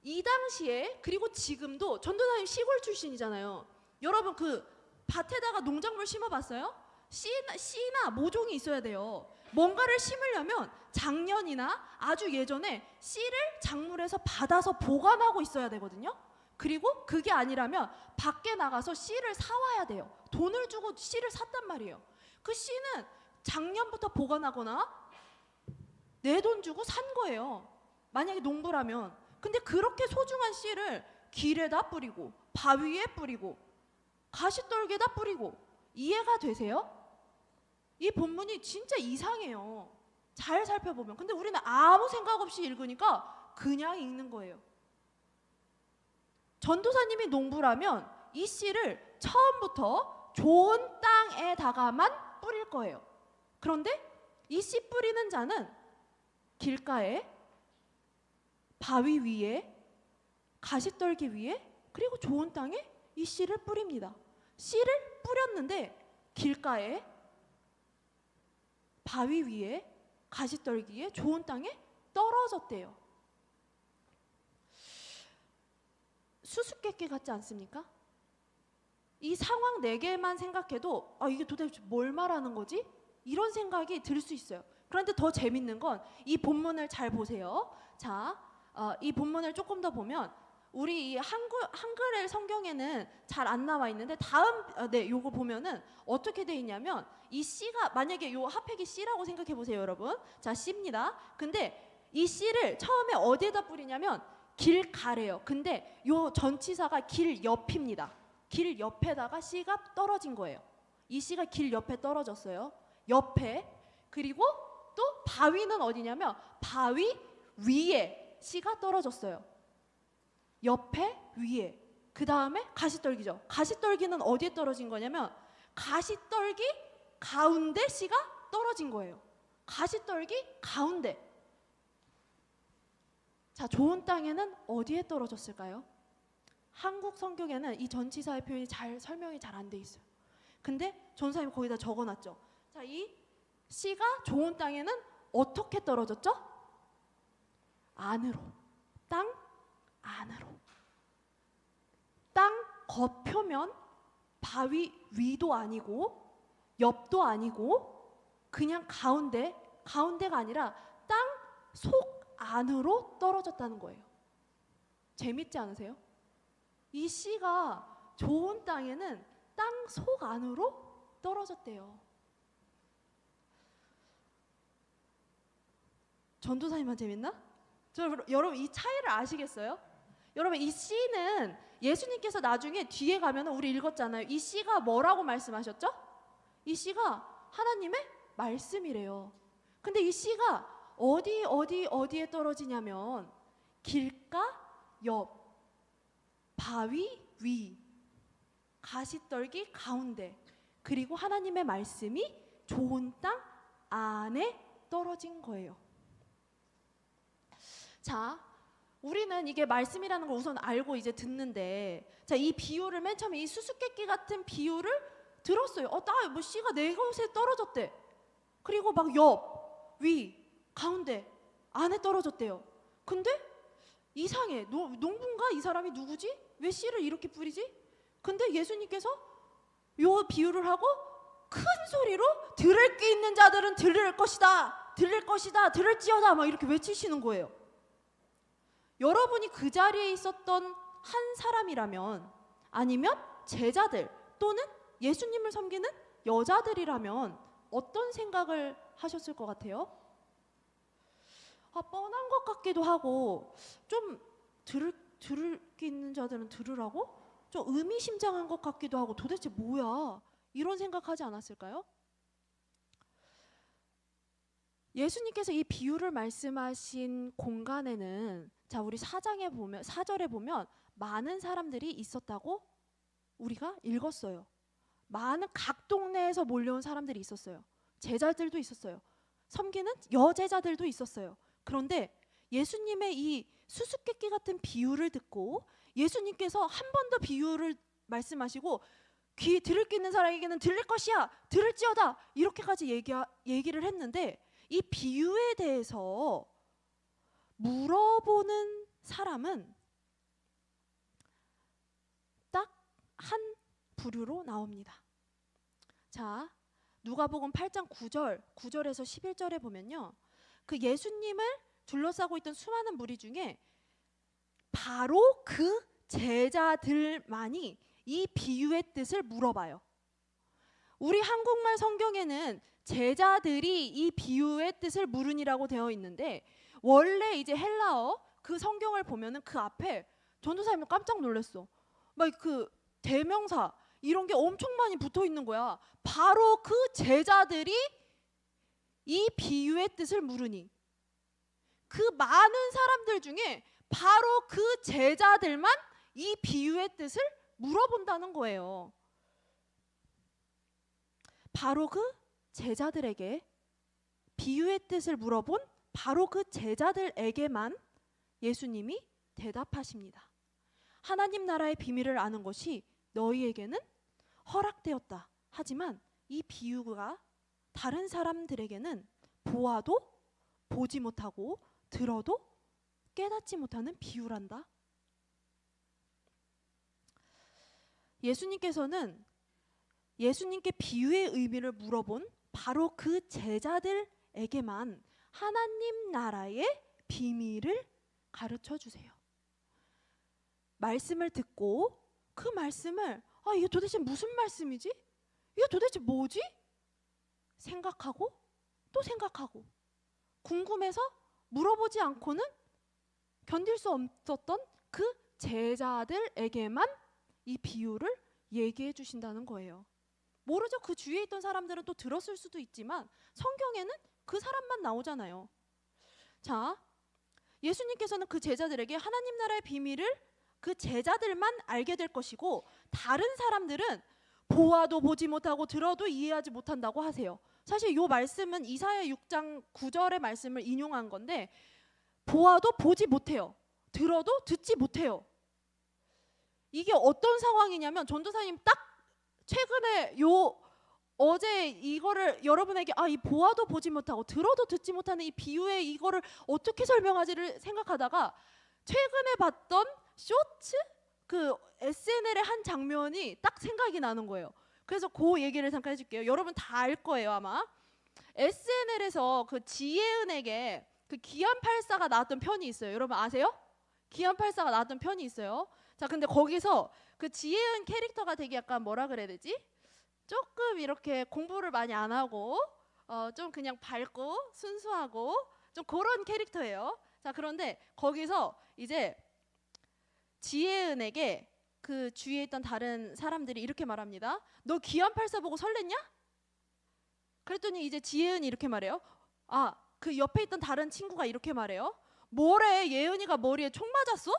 이 당시에, 그리고 지금도, 전도사님 시골 출신이잖아요. 여러분, 그 밭에다가 농작물 심어봤어요? 씨나 모종이 있어야 돼요. 뭔가를 심으려면 작년이나 아주 예전에 씨를 작물에서 받아서 보관하고 있어야 되거든요. 그리고 그게 아니라면 밖에 나가서 씨를 사와야 돼요. 돈을 주고 씨를 샀단 말이에요. 그 씨는 작년부터 보관하거나 내 돈 주고 산 거예요. 만약에 농부라면. 근데 그렇게 소중한 씨를 길에다 뿌리고 바위에 뿌리고 가시떨기에다 뿌리고, 이해가 되세요? 이 본문이 진짜 이상해요. 잘 살펴보면. 근데 우리는 아무 생각 없이 읽으니까 그냥 읽는 거예요. 전도사님이 농부라면 이 씨를 처음부터 좋은 땅에다가만 뿌릴 거예요. 그런데 이 씨 뿌리는 자는 길가에, 바위 위에, 가시떨기 위에, 그리고 좋은 땅에 이 씨를 뿌립니다. 씨를 뿌렸는데 길가에, 바위 위에, 가시떨기에, 좋은 땅에 떨어졌대요. 수수께끼 같지 않습니까? 이 상황 4개만 생각해도 이게 도대체 뭘 말하는 거지? 이런 생각이 들 수 있어요. 그런데 더 재밌는 건 이 본문을 잘 보세요. 자, 이 본문을 조금 더 보면 우리 이 한글의 성경에는 잘 안 나와 있는데 다음 요거 보면은 어떻게 돼 있냐면, 이 씨가, 만약에 요 핫팩이 씨라고 생각해 보세요, 여러분. 자, 씨입니다. 근데 이 씨를 처음에 어디에다 뿌리냐면 길 가래요. 근데 요 전치사가 길 옆입니다. 길 옆에다가 씨가 떨어진 거예요. 이 씨가 길 옆에 떨어졌어요. 옆에. 그리고 또 바위는 어디냐면 바위 위에 씨가 떨어졌어요. 옆에 위에. 그 다음에 가시떨기죠. 가시떨기는 어디에 떨어진 거냐면 가시떨기 가운데 씨가 떨어진 거예요. 가시떨기 가운데. 자, 좋은 땅에는 어디에 떨어졌을까요? 한국 성경에는 이 전치사의 표현이 설명이 잘 안 돼 있어요. 근데 전사님이 거기다 적어놨죠. 자, 이 씨가 좋은 땅에는 어떻게 떨어졌죠? 안으로. 땅 안으로. 땅 겉표면 바위 위도 아니고 옆도 아니고 그냥 가운데가 아니라 땅 속 안으로 떨어졌다는 거예요. 재밌지 않으세요? 이 씨가 좋은 땅에는 땅 속 안으로 떨어졌대요. 전도사님만 재밌나? 여러분 이 차이를 아시겠어요? 여러분 이 씨는 예수님께서 나중에 뒤에 가면 우리 읽었잖아요. 이 씨가 뭐라고 말씀하셨죠? 이 씨가 하나님의 말씀이래요. 근데 이 씨가 어디에 떨어지냐면 길가 옆, 바위 위, 가시떨기 가운데, 그리고 하나님의 말씀이 좋은 땅 안에 떨어진 거예요. 자, 우리는 이게 말씀이라는 걸 우선 알고 이제 듣는데, 자, 이 비유를 맨 처음에 이 수수께끼 같은 비유를 들었어요. 뭐 씨가 네 곳에 떨어졌대. 그리고 막 옆, 위, 가운데, 안에 떨어졌대요. 근데 이상해. 농부인가? 이 사람이 누구지? 왜 씨를 이렇게 뿌리지? 근데 예수님께서 요 비유를 하고 큰 소리로 들을 게 있는 자들은 들을 것이다. 들을 것이다. 들을지어다. 막 이렇게 외치시는 거예요. 여러분이 그 자리에 있었던 한 사람이라면, 아니면 제자들 또는 예수님을 섬기는 여자들이라면 어떤 생각을 하셨을 것 같아요? 뻔한 것 같기도 하고, 좀 들을 게 있는 자들은 들으라고? 좀 의미심장한 것 같기도 하고, 도대체 뭐야? 이런 생각하지 않았을까요? 예수님께서 이 비유를 말씀하신 공간에는, 자, 우리 4절에 보면 많은 사람들이 있었다고 우리가 읽었어요. 많은 각 동네에서 몰려온 사람들이 있었어요. 제자들도 있었어요. 섬기는 여제자들도 있었어요. 그런데 예수님의 이 수수께끼 같은 비유를 듣고 예수님께서 한 번 더 비유를 말씀하시고, 귀 들을 게 있는 사람에게는 들릴 것이야, 들을지어다, 이렇게까지 얘기를 했는데, 이 비유에 대해서 물어보는 사람은 딱 한 부류로 나옵니다. 자, 누가복음 8장 9절에서 11절에 보면요, 그 예수님을 둘러싸고 있던 수많은 무리 중에 바로 그 제자들만이 이 비유의 뜻을 물어봐요. 우리 한국말 성경에는 제자들이 이 비유의 뜻을 물으니라고 되어 있는데, 원래 이제 헬라어 그 성경을 보면은 그 앞에 전도사님은 깜짝 놀랐어. 막 그 대명사 이런 게 엄청 많이 붙어 있는 거야. 바로 그 제자들이 이 비유의 뜻을 물으니, 그 많은 사람들 중에 바로 그 제자들만 이 비유의 뜻을 물어본다는 거예요. 바로 그 제자들에게 비유의 뜻을 물어본 바로 그 제자들에게만 예수님이 대답하십니다. 하나님 나라의 비밀을 아는 것이 너희에게는 허락되었다. 하지만 이 비유가 다른 사람들에게는 보아도 보지 못하고 들어도 깨닫지 못하는 비유란다. 예수님께서는 예수님께 비유의 의미를 물어본 바로 그 제자들에게만 하나님 나라의 비밀을 가르쳐 주세요. 말씀을 듣고 그 말씀을 이게 도대체 무슨 말씀이지? 이게 도대체 뭐지? 생각하고 또 생각하고, 궁금해서 물어보지 않고는 견딜 수 없었던 그 제자들에게만 이 비유를 얘기해 주신다는 거예요. 모르죠. 그 주위에 있던 사람들은 또 들었을 수도 있지만 성경에는 그 사람만 나오잖아요. 자, 예수님께서는 그 제자들에게 하나님 나라의 비밀을 그 제자들만 알게 될 것이고 다른 사람들은 보아도 보지 못하고 들어도 이해하지 못한다고 하세요. 사실 이 말씀은 이사야 6장 9절의 말씀을 인용한 건데 보아도 보지 못해요. 들어도 듣지 못해요. 이게 어떤 상황이냐면 전도사님 딱 최근에 어제 이거를 여러분에게 이 보아도 보지 못하고 들어도 듣지 못하는 이 비유의 이거를 어떻게 설명하지를 생각하다가 최근에 봤던 쇼츠 그 SNL의 한 장면이 딱 생각이 나는 거예요. 그래서 그 얘기를 잠깐 해줄게요. 여러분 다 알 거예요 아마. SNL에서 그 지혜은에게 그 기안84가 나왔던 편이 있어요. 여러분 아세요? 기안84가 나왔던 편이 있어요. 자, 근데 거기서 그 지혜은 캐릭터가 되게 약간 뭐라 그래야 되지? 조금 이렇게 공부를 많이 안 하고 좀 그냥 밝고 순수하고 좀 그런 캐릭터예요. 자, 그런데 거기서 이제 지혜은에게 그 주위에 있던 다른 사람들이 이렇게 말합니다. 너 기안84 보고 설렜냐? 그랬더니 이제 지혜은이 이렇게 말해요. 그 옆에 있던 다른 친구가 이렇게 말해요. 뭐래, 예은이가 머리에 총 맞았어?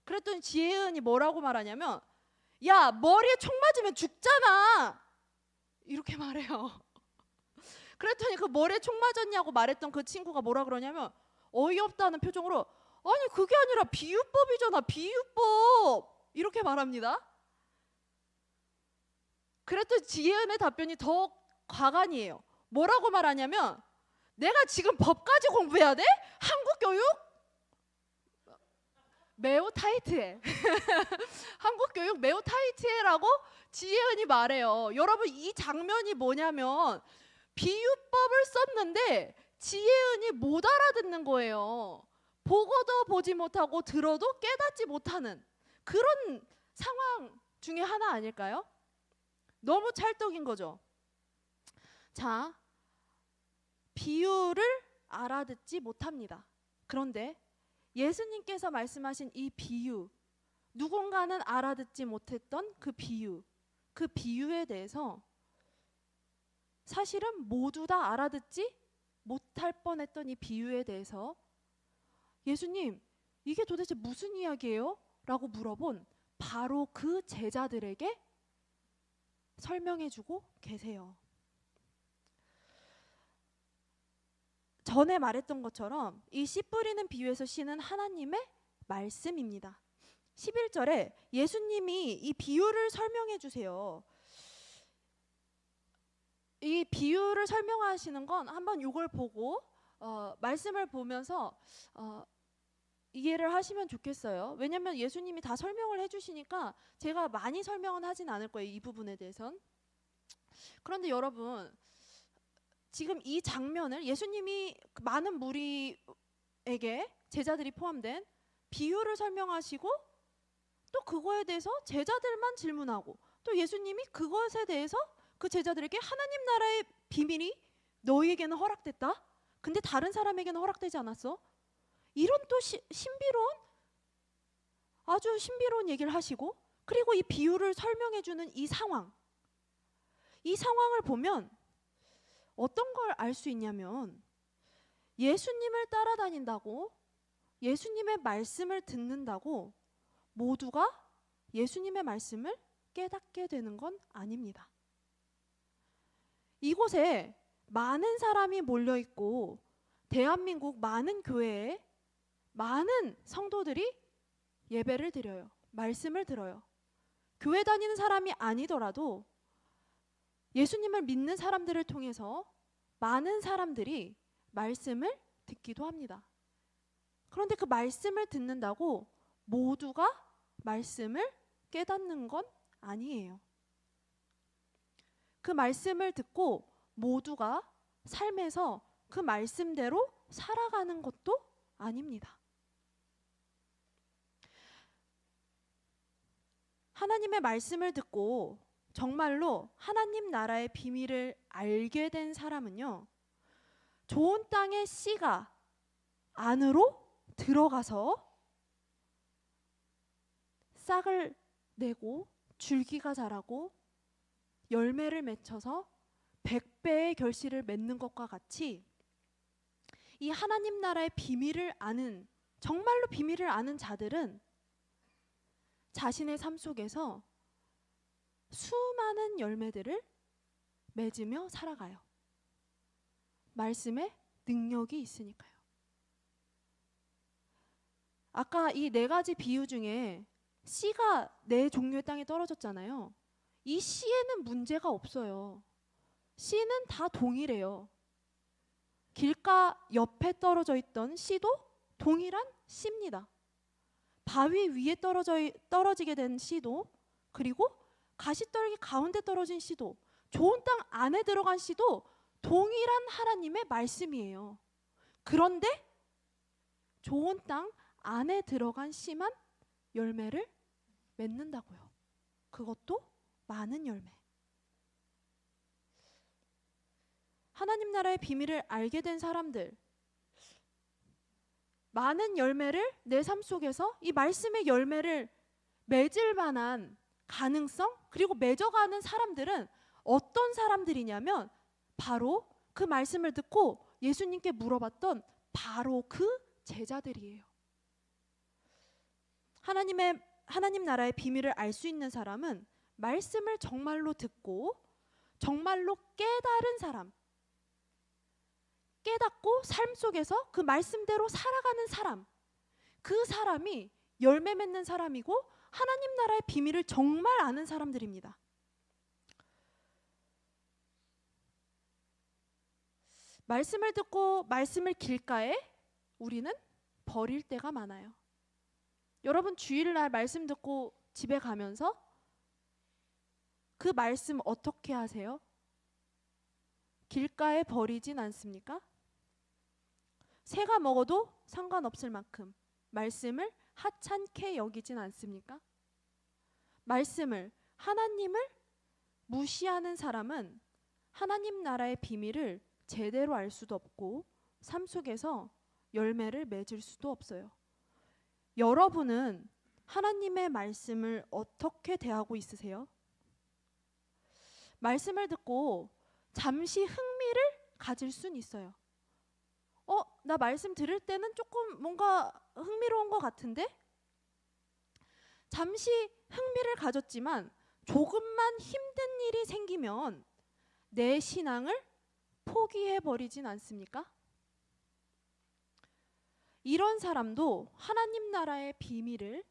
그랬더니 지혜은이 뭐라고 말하냐면 야, 머리에 총 맞으면 죽잖아. 이렇게 말해요. 그랬더니 그 머리에 총 맞았냐고 말했던 그 친구가 뭐라 그러냐면 어이없다는 표정으로 아니 그게 아니라 비유법이잖아, 비유법. 이렇게 말합니다. 그랬더니 지혜은의 답변이 더 과간이에요. 뭐라고 말하냐면 내가 지금 법까지 공부해야 돼? 한국 교육? 매우 타이트해. 한국 교육 매우 타이트해라고 지혜은이 말해요. 여러분 이 장면이 뭐냐면 비유법을 썼는데 지혜은이 못 알아듣는 거예요. 보고도 보지 못하고 들어도 깨닫지 못하는 그런 상황 중에 하나 아닐까요? 너무 찰떡인 거죠. 자, 비유를 알아듣지 못합니다. 그런데 예수님께서 말씀하신 이 비유, 누군가는 알아듣지 못했던 그 비유에 대해서 사실은 모두 다 알아듣지 못할 뻔했던 이 비유에 대해서 예수님, 이게 도대체 무슨 이야기예요? 라고 물어본 바로 그 제자들에게 설명해주고 계세요. 전에 말했던 것처럼 이 씨 뿌리는 비유에서 씨는 하나님의 말씀입니다. 11절에 예수님이 이 비유를 설명해 주세요. 이 비유를 설명하시는 건 한번 이걸 보고 말씀을 보면서 이해를 하시면 좋겠어요. 왜냐하면 예수님이 다 설명을 해주시니까 제가 많이 설명은 하진 않을 거예요. 이 부분에 대해선. 그런데 여러분 지금 이 장면을 예수님이 많은 무리에게 제자들이 포함된 비유를 설명하시고 또 그거에 대해서 제자들만 질문하고 또 예수님이 그것에 대해서 그 제자들에게 하나님 나라의 비밀이 너희에게는 허락됐다. 근데 다른 사람에게는 허락되지 않았어. 이런 또 아주 신비로운 얘기를 하시고 그리고 이 비유를 설명해주는 이 상황을 보면 어떤 걸 알 수 있냐면 예수님을 따라다닌다고 예수님의 말씀을 듣는다고 모두가 예수님의 말씀을 깨닫게 되는 건 아닙니다. 이곳에 많은 사람이 몰려 있고 대한민국 많은 교회에 많은 성도들이 예배를 드려요. 말씀을 들어요. 교회 다니는 사람이 아니더라도 예수님을 믿는 사람들을 통해서 많은 사람들이 말씀을 듣기도 합니다. 그런데 그 말씀을 듣는다고 모두가 말씀을 깨닫는 건 아니에요. 그 말씀을 듣고 모두가 삶에서 그 말씀대로 살아가는 것도 아닙니다. 하나님의 말씀을 듣고 정말로 하나님 나라의 비밀을 알게 된 사람은요, 좋은 땅의 씨가 안으로 들어가서 싹을 내고 줄기가 자라고 열매를 맺혀서 100배의 결실을 맺는 것과 같이 이 하나님 나라의 비밀을 아는, 정말로 비밀을 아는 자들은 자신의 삶 속에서 수많은 열매들을 맺으며 살아가요. 말씀에 능력이 있으니까요. 아까 이 4가지 비유 중에 씨가 4종류의 땅에 떨어졌잖아요. 이 씨에는 문제가 없어요. 씨는 다 동일해요. 길가 옆에 떨어져 있던 씨도 동일한 씨입니다. 바위 위에 떨어지게 된 씨도, 그리고 가시떨기 가운데 떨어진 씨도, 좋은 땅 안에 들어간 씨도 동일한 하나님의 말씀이에요. 그런데 좋은 땅 안에 들어간 씨만 열매를 맺는다고요. 그것도 많은 열매. 하나님 나라의 비밀을 알게 된 사람들, 많은 열매를 내 삶 속에서 이 말씀의 열매를 맺을 만한 가능성, 그리고 맺어가는 사람들은 어떤 사람들이냐면 바로 그 말씀을 듣고 예수님께 물어봤던 바로 그 제자들이에요. 하나님 나라의 비밀을 알 수 있는 사람은 말씀을 정말로 듣고 정말로 깨달은 사람, 깨닫고 삶 속에서 그 말씀대로 살아가는 사람, 그 사람이 열매 맺는 사람이고 하나님 나라의 비밀을 정말 아는 사람들입니다. 말씀을 듣고 말씀을 길가에 우리는 버릴 때가 많아요. 여러분 주일날 말씀 듣고 집에 가면서 그 말씀 어떻게 하세요? 길가에 버리진 않습니까? 새가 먹어도 상관없을 만큼 말씀을 하찮게 여기진 않습니까? 말씀을, 하나님을 무시하는 사람은 하나님 나라의 비밀을 제대로 알 수도 없고 삶 속에서 열매를 맺을 수도 없어요. 여러분은 하나님의 말씀을 어떻게 대하고 있으세요? 말씀을 듣고 잠시 흥미를 가질 순 있어요. 나 말씀 들을 때는 조금 뭔가 흥미로운 것 같은데? 잠시 흥미를 가졌지만 조금만 힘든 일이 생기면 내 신앙을 포기해버리진 않습니까? 이런 사람도 하나님 나라의 비밀을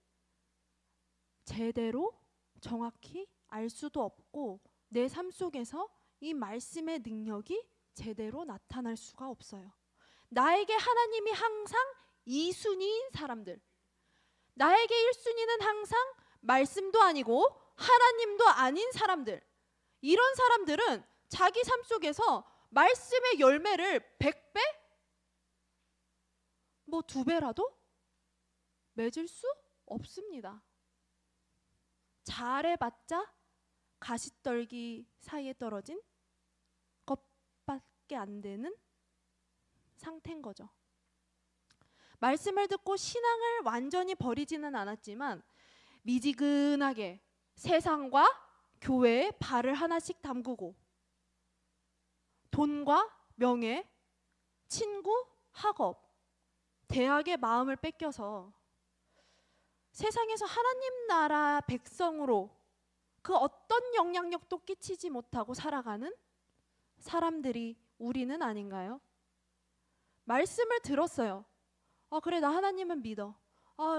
제대로 정확히 알 수도 없고 내 삶 속에서 이 말씀의 능력이 제대로 나타날 수가 없어요. 나에게 하나님이 항상 2순위인 사람들, 나에게 1순위는 항상 말씀도 아니고 하나님도 아닌 사람들, 이런 사람들은 자기 삶 속에서 말씀의 열매를 100배? 뭐 2배라도 맺을 수 없습니다. 잘해봤자 가시떨기 사이에 떨어진 것밖에 안 되는 상태인 거죠. 말씀을 듣고 신앙을 완전히 버리지는 않았지만 미지근하게 세상과 교회에 발을 하나씩 담그고 돈과 명예, 친구, 학업, 대학의 마음을 뺏겨서 세상에서 하나님 나라 백성으로 그 어떤 영향력도 끼치지 못하고 살아가는 사람들이 우리는 아닌가요? 말씀을 들었어요. 그래, 나 하나님은 믿어.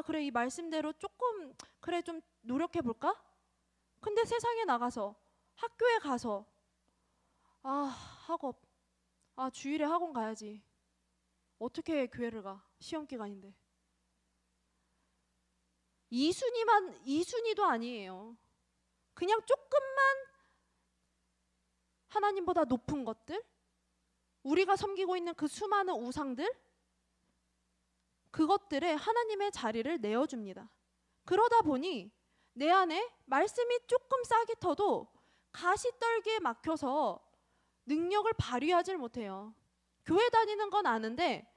그래, 이 말씀대로 조금, 그래, 좀 노력해 볼까? 근데 세상에 나가서, 학교에 가서, 학업, 주일에 학원 가야지. 어떻게 교회를 가? 시험 기간인데. 2순위도 아니에요. 그냥 조금만 하나님보다 높은 것들, 우리가 섬기고 있는 그 수많은 우상들, 그것들에 하나님의 자리를 내어줍니다. 그러다 보니 내 안에 말씀이 조금 싹이 터도 가시떨기에 막혀서 능력을 발휘하질 못해요. 교회 다니는 건 아는데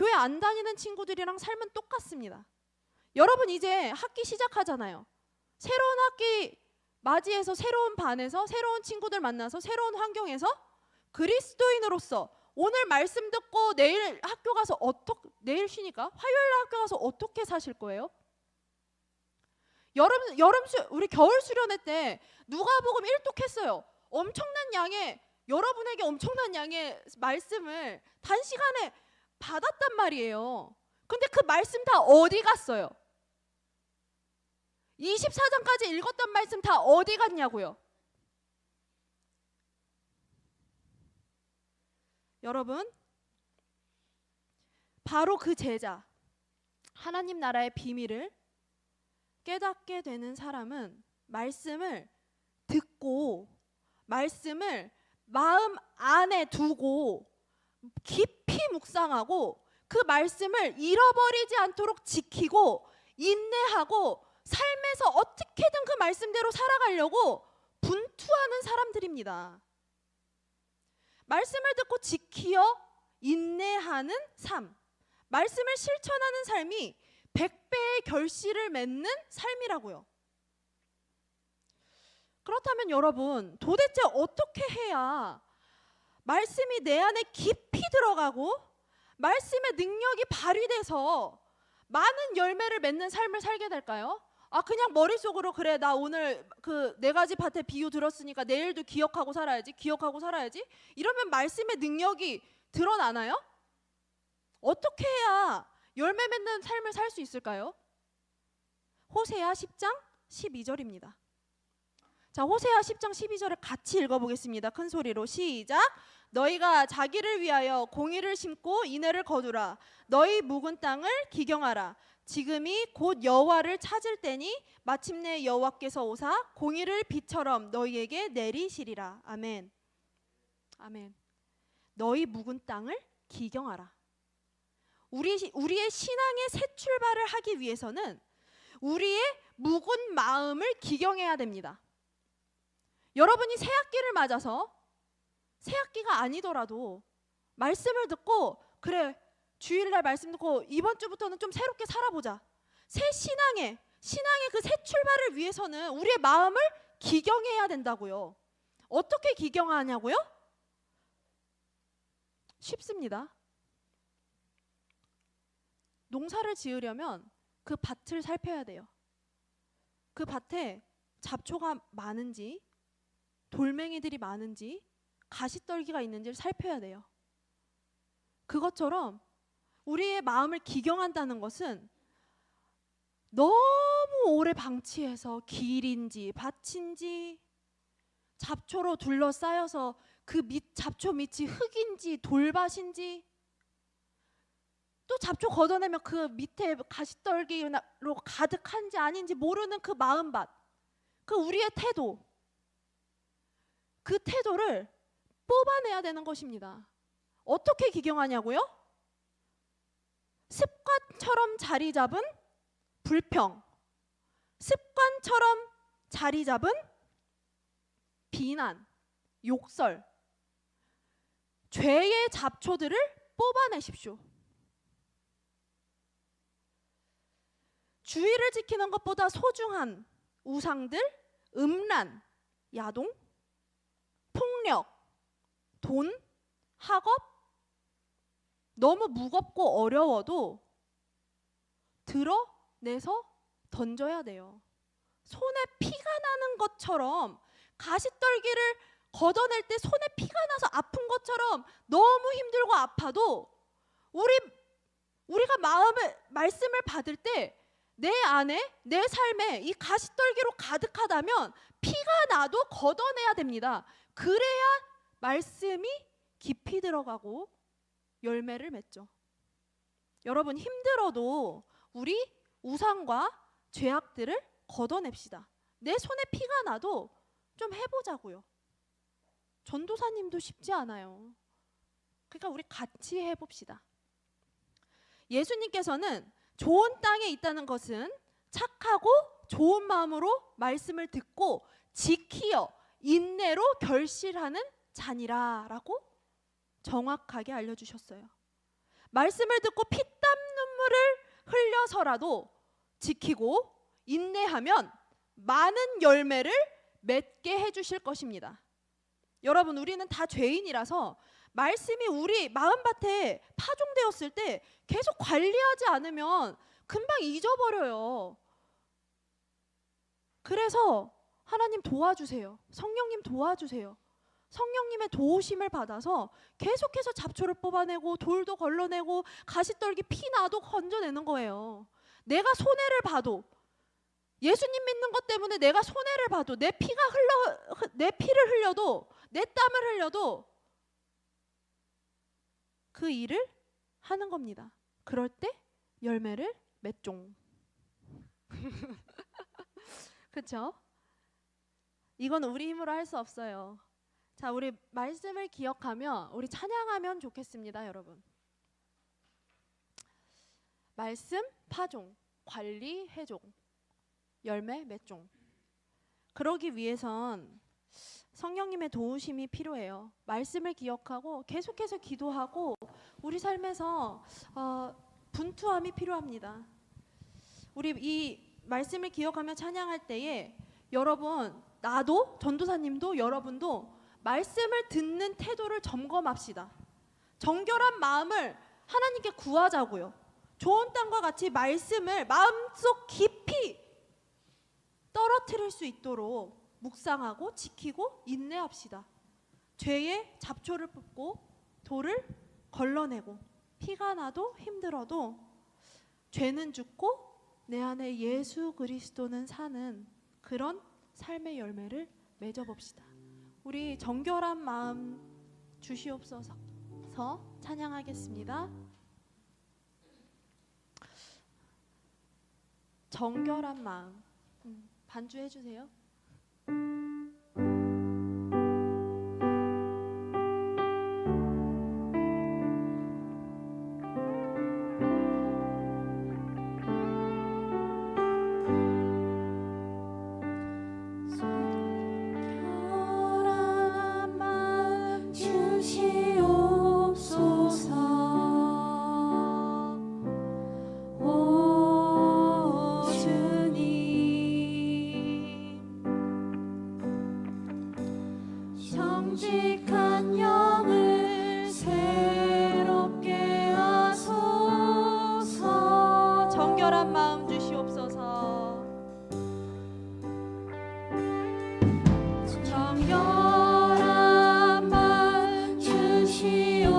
교회 안 다니는 친구들이랑 삶은 똑같습니다. 여러분 이제 학기 시작하잖아요. 새로운 학기 맞이해서 새로운 반에서 새로운 친구들 만나서 새로운 환경에서 그리스도인으로서 오늘 말씀 듣고 내일 학교 가서 내일 쉬니까 화요일 학교 가서 어떻게 사실 거예요? 우리 겨울 수련회 때 누가복음 1독했어요. 여러분에게 엄청난 양의 말씀을 단시간에 받았단 말이에요. 근데 그 말씀 다 어디 갔어요? 24장까지 읽었던 말씀 다 어디 갔냐고요? 여러분, 바로 그 제자, 하나님 나라의 비밀을 깨닫게 되는 사람은 말씀을 듣고 말씀을 마음 안에 두고 깊이 묵상하고 그 말씀을 잃어버리지 않도록 지키고 인내하고 삶에서 어떻게든 그 말씀대로 살아가려고 분투하는 사람들입니다. 말씀을 듣고 지키어 인내하는 삶, 말씀을 실천하는 삶이 100배의 결실을 맺는 삶이라고요. 그렇다면 여러분, 도대체 어떻게 해야 말씀이 내 안에 깊이 들어가고 말씀의 능력이 발휘돼서 많은 열매를 맺는 삶을 살게 될까요? 그냥 머릿속으로 그래 나 오늘 그 4가지 밭의 비유 들었으니까 내일도 기억하고 살아야지 이러면 말씀의 능력이 드러나나요? 어떻게 해야 열매 맺는 삶을 살 수 있을까요? 호세아 10장 12절입니다. 자, 호세아 10장 12절을 같이 읽어보겠습니다. 큰 소리로 시작. 너희가 자기를 위하여 공의를 심고 인애를 거두라. 너희 묵은 땅을 기경하라. 지금이 곧 여호와를 찾을 때니 마침내 여호와께서 오사 공의를 비처럼 너희에게 내리시리라. 아멘. 아멘. 너희 묵은 땅을 기경하라. 우리의 신앙의 새 출발을 하기 위해서는 우리의 묵은 마음을 기경해야 됩니다. 여러분이 새 학기를 맞아서 새 학기가 아니더라도 말씀을 듣고 그래 주일날 말씀 듣고 이번 주부터는 좀 새롭게 살아보자. 새 신앙의 그 새 출발을 위해서는 우리의 마음을 기경해야 된다고요. 어떻게 기경하냐고요? 쉽습니다. 농사를 지으려면 그 밭을 살펴야 돼요. 그 밭에 잡초가 많은지 돌멩이들이 많은지 가시떨기가 있는지를 살펴야 돼요. 그것처럼 우리의 마음을 기경한다는 것은 너무 오래 방치해서 길인지 밭인지 잡초로 둘러싸여서 그 잡초 밑이 흙인지 돌밭인지 또 잡초 걷어내면 그 밑에 가시떨기로 가득한지 아닌지 모르는 그 마음밭, 그 우리의 태도, 그 태도를 뽑아내야 되는 것입니다. 어떻게 기경하냐고요? 습관처럼 자리 잡은 불평, 습관처럼 자리 잡은 비난, 욕설, 죄의 잡초들을 뽑아내십시오. 주의를 지키는 것보다 소중한 우상들, 음란, 야동, 폭력, 돈, 학업, 너무 무겁고 어려워도 들어내서 던져야 돼요. 손에 피가 나는 것처럼 가시떨기를 걷어낼 때 손에 피가 나서 아픈 것처럼 너무 힘들고 아파도 우리가 말씀을 받을 때 내 안에 내 삶에 이 가시떨기로 가득하다면 피가 나도 걷어내야 됩니다. 그래야 말씀이 깊이 들어가고 열매를 맺죠. 여러분 힘들어도 우리 우상과 죄악들을 걷어냅시다. 내 손에 피가 나도 좀 해보자고요. 전도사님도 쉽지 않아요. 그러니까 우리 같이 해봅시다. 예수님께서는 좋은 땅에 있다는 것은 착하고 좋은 마음으로 말씀을 듣고 지키어 인내로 결실하는 자니라라고 정확하게 알려주셨어요. 말씀을 듣고 피땀 눈물을 흘려서라도 지키고 인내하면 많은 열매를 맺게 해주실 것입니다. 여러분, 우리는 다 죄인이라서 말씀이 우리 마음밭에 파종되었을 때 계속 관리하지 않으면 금방 잊어버려요. 그래서 하나님 도와주세요. 성령님 도와주세요. 성령님의 도우심을 받아서 계속해서 잡초를 뽑아내고 돌도 걸러내고 가시떨기 피 나도 건져내는 거예요. 내가 손해를 봐도, 예수님 믿는 것 때문에 내가 손해를 봐도, 내 피를 흘려도, 내 땀을 흘려도 그 일을 하는 겁니다. 그럴 때 열매를 맺종. 그렇죠? 이건 우리 힘으로 할 수 없어요. 자, 우리 말씀을 기억하며 우리 찬양하면 좋겠습니다, 여러분. 말씀 파종, 관리 해종, 열매 맺종. 그러기 위해선 성령님의 도우심이 필요해요. 말씀을 기억하고 계속해서 기도하고 우리 삶에서 분투함이 필요합니다. 우리 이 말씀을 기억하며 찬양할 때에 여러분, 나도, 전도사님도, 여러분도 말씀을 듣는 태도를 점검합시다. 정결한 마음을 하나님께 구하자고요. 좋은 땅과 같이 말씀을 마음속 깊이 떨어뜨릴 수 있도록 묵상하고 지키고 인내합시다. 죄의 잡초를 뽑고 돌을 걸러내고 피가 나도 힘들어도 죄는 죽고 내 안에 예수 그리스도는 사는 그런 삶의 열매를 맺어봅시다. 우리 정결한 마음 주시옵소서. 찬양하겠습니다. 정결한 마음 반주해 주세요. 정결한 마음 주시옵소서. 오 주님, 정직한 영을 새롭게 하소서. 정결한 마음 주시옵소서. 정결한 마음 주시옵소서.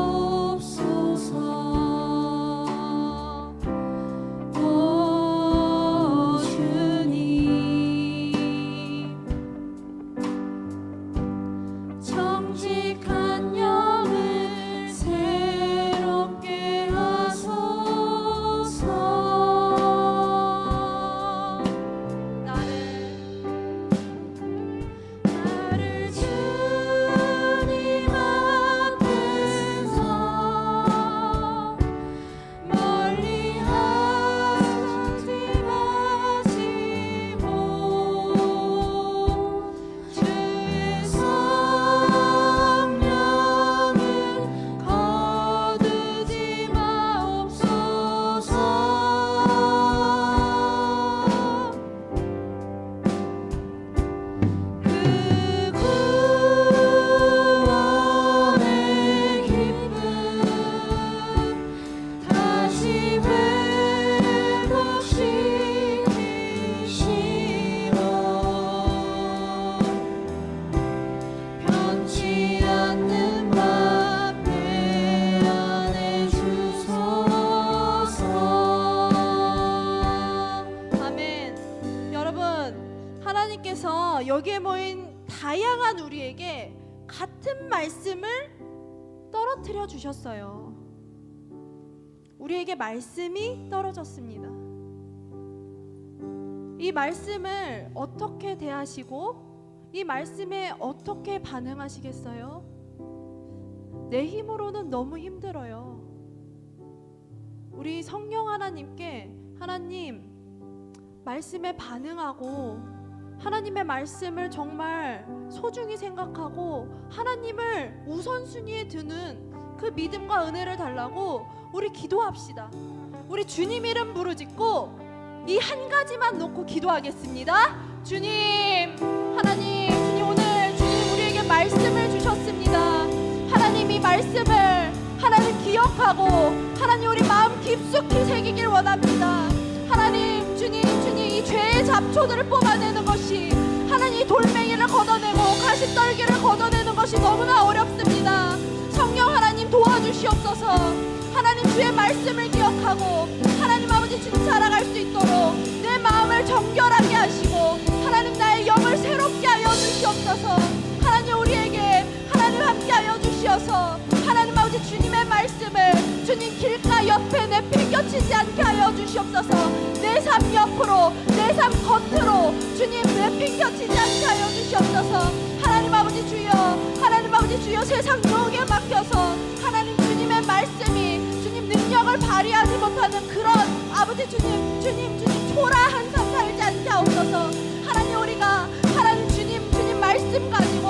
오 주님, 정직한 영을 새롭게 하소서. 나를 주님 앞에서 멀리 하지 마시고 주의 성령을 거두지 마옵소서. 그 구원의 기쁨 다시 회복시키시고 변치 않는 맘 내 안에 주소서. 아멘. 여러분, 하나님께서 여기에 모인 다양한 우리에게 같은 말씀을 떨어뜨려 주셨어요. 우리에게 말씀이 떨어졌습니다. 이 말씀을 어떻게 대하시고 이 말씀에 어떻게 반응하시겠어요? 내 힘으로는 너무 힘들어요. 우리 성령 하나님께 하나님 말씀에 반응하고 하나님의 말씀을 정말 소중히 생각하고 하나님을 우선순위에 두는 그 믿음과 은혜를 달라고 우리 기도합시다. 우리 주님 이름 부르짖고 이 한 가지만 놓고 기도하겠습니다. 주님, 하나님, 주님 오늘 주님 우리에게 말씀을 주셨습니다. 하나님 이 말씀을 하나님 기억하고 하나님 우리 마음 깊숙이 새기길 원합니다. 하나님, 주님 이 죄의 잡초들을 뽑아내는 것이 하나님 이 돌멩이를 걷어내고 가시떨기를 걷어내는 것이 너무나 어렵습니다. 성령 하나님 도와주시옵소서. 하나님 주의 말씀을 기억하고 하나님 아버지 주님 살아갈 수 있도록 내 마음을 정결하게 하시고 하나님 나의 영을 새롭게 하여 주시옵소서. 하나님 우리에게 하나님 함께하여 주시어서 하나님 아버지 주님의 말씀을 주님 길가 옆에 내팽겨치지 않게 하여 주시옵소서. 내 삶 옆으로 내 삶 겉으로 주님 내팽겨치지 않게 하여 주시옵소서. 하나님 아버지 주여, 하나님 아버지 주여, 세상 유혹에 맡겨서 하나님 주님의 말씀이 주님 능력을 발휘하지 못하는 그런 아버지 주님 초라한 삶 살지 않게 하옵소서. 하나님 우리가 하나님 주님 말씀 가지고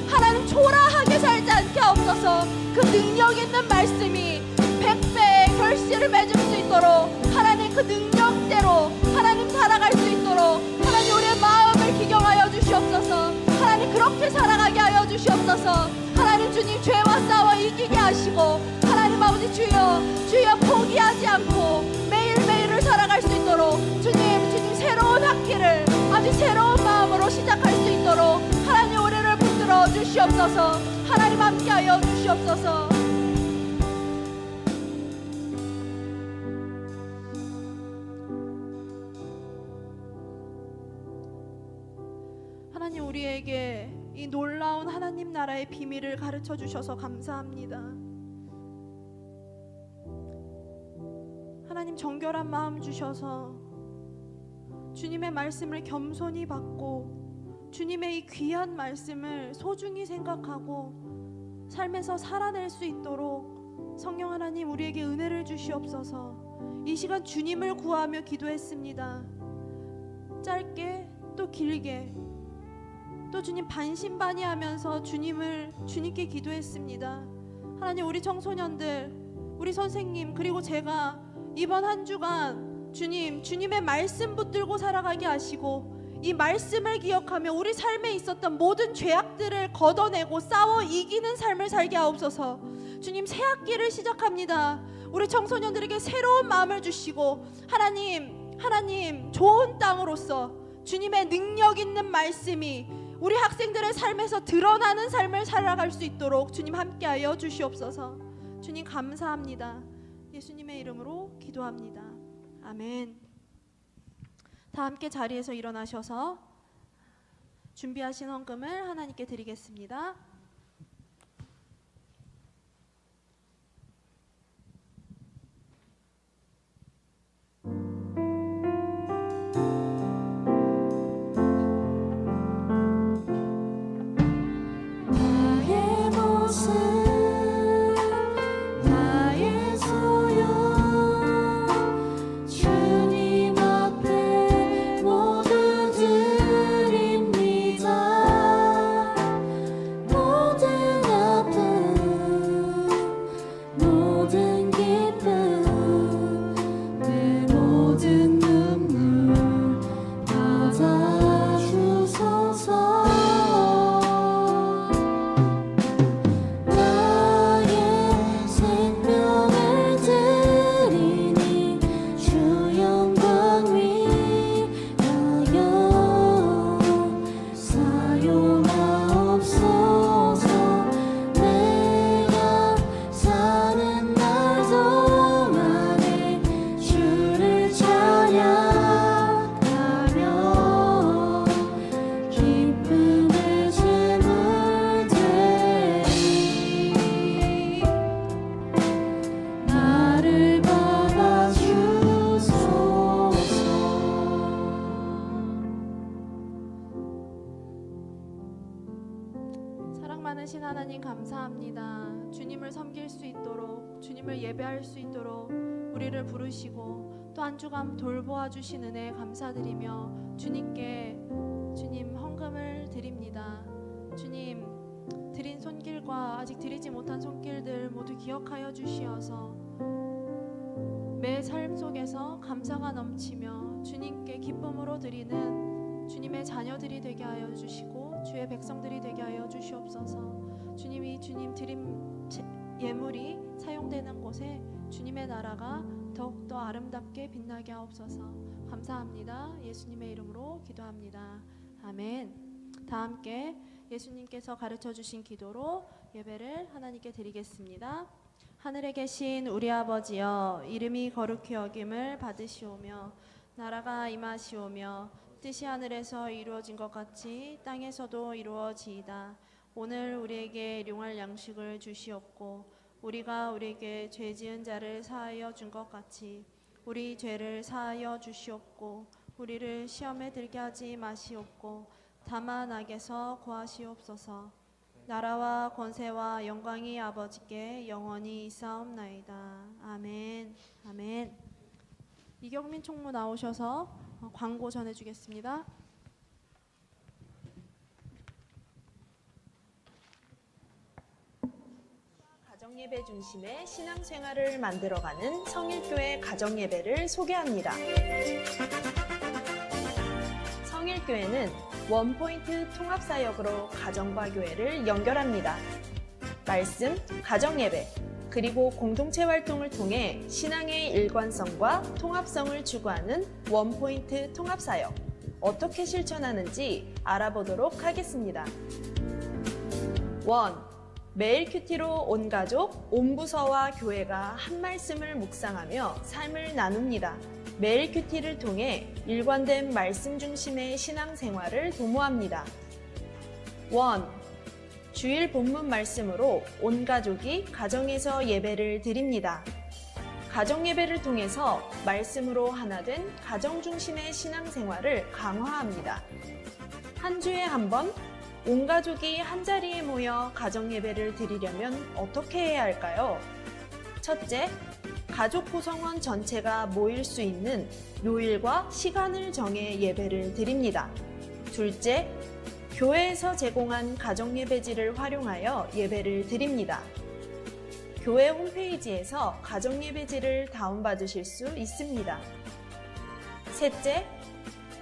하나님 초라하게 살지 않게 하옵소서. 그 능력 있는 말씀이 100배의 결실을 맺을 수 있도록 하나님 그 능력대로 하나님 살아갈 수 있도록 하나님 우리의 마음을 기경하여 주시옵소서. 하나님 그렇게 살아가게 하여 주시옵소서. 하나님 주님 죄와 싸워 이기게 하시고 하나님 아버지 주여 포기하지 않고 매일매일을 살아갈 수 있도록 주님 새로운 학기를 아주 새로운 마음으로 시작할 수 있도록 하나님 우리를 붙들어 주시옵소서. 하나님 함께하여 주시옵소서. 하나님 우리에게 이 놀라운 하나님 나라의 비밀을 가르쳐 주셔서 감사합니다. 하나님 정결한 마음 주셔서 주님의 말씀을 겸손히 받고 주님의 이 귀한 말씀을 소중히 생각하고 삶에서 살아낼 수 있도록 성령 하나님 우리에게 은혜를 주시옵소서. 이 시간 주님을 구하며 기도했습니다. 짧게 또 길게 또 주님 반신반의하면서 주님께 기도했습니다. 하나님 우리 청소년들, 우리 선생님 그리고 제가 이번 한 주간 주님의 말씀 붙들고 살아가게 하시고 이 말씀을 기억하며 우리 삶에 있었던 모든 죄악들을 걷어내고 싸워 이기는 삶을 살게 하옵소서. 주님 새 학기를 시작합니다. 우리 청소년들에게 새로운 마음을 주시고 하나님 좋은 땅으로서 주님의 능력 있는 말씀이 우리 학생들의 삶에서 드러나는 삶을 살아갈 수 있도록 주님 함께하여 주시옵소서. 주님 감사합니다. 예수님의 이름으로 기도합니다. 아멘. 다 함께 자리에서 일어나셔서 준비하신 헌금을 하나님께 드리겠습니다. 나의 모습 나의 소유 주님 앞에 모두 드립니다. 모든 아픔 모든 기쁨 내 모든 눈물 받아주소서. 사랑 많으신 하나님 감사합니다. 주님을 섬길 수 있도록 주님을 예배할 수 있도록 우리를 부르시고 또 한 주간 돌보아 주신 은혜에 감사드리며 주님께 주님 헌금을 드립니다. 주님 드린 손길과 아직 드리지 못한 손길들 모두 기억하여 주시어서 매 삶 속에서 감사가 넘치며 주님께 기쁨으로 드리는 주님의 자녀들이 되게 하여 주시고 주의 백성들이 되게 하여 주시옵소서. 주님이 주님 드림 예물이 사용되는 곳에 주님의 나라가 더욱더 아름답게 빛나게 하옵소서. 감사합니다. 예수님의 이름으로 기도합니다. 아멘. 다 함께 예수님께서 가르쳐 주신 기도로 예배를 하나님께 드리겠습니다. 하늘에 계신 우리 아버지여, 이름이 거룩히 여김을 받으시오며 나라가 임하시오며 뜻이 하늘에서 이루어진 것 같이 땅에서도 이루어지이다. 오늘 우리에게 일용할 양식을 주시옵고 우리가 우리에게 죄 지은 자를 사하여 준 것 같이 우리 죄를 사하여 주시옵고 우리를 시험에 들게 하지 마시옵고 다만 악에서 구하시옵소서. 나라와 권세와 영광이 아버지께 영원히 있사옵나이다. 아멘. 아멘. 이경민 총무 나오셔서 광고 전해주겠습니다. 가정예배 중심의 신앙생활을 만들어가는 성일교회 가정예배를 소개합니다. 성일교회는 원포인트 통합사역으로 가정과 교회를 연결합니다. 말씀, 가정예배, 그리고 공동체 활동을 통해 신앙의 일관성과 통합성을 추구하는 원포인트 통합사역. 어떻게 실천하는지 알아보도록 하겠습니다. 1. 매일 큐티로 온 가족, 온 부서와 교회가 한 말씀을 묵상하며 삶을 나눕니다. 매일 큐티를 통해 일관된 말씀 중심의 신앙생활을 도모합니다. 1. 주일 본문 말씀으로 온 가족이 가정에서 예배를 드립니다. 가정 예배를 통해서 말씀으로 하나 된 가정 중심의 신앙생활을 강화합니다. 한 주에 한 번 온 가족이 한자리에 모여 가정 예배를 드리려면 어떻게 해야 할까요? 첫째, 가족 구성원 전체가 모일 수 있는 요일과 시간을 정해 예배를 드립니다. 둘째, 교회에서 제공한 가정 예배지를 활용하여 예배를 드립니다. 교회 홈페이지에서 가정 예배지를 다운받으실 수 있습니다. 셋째,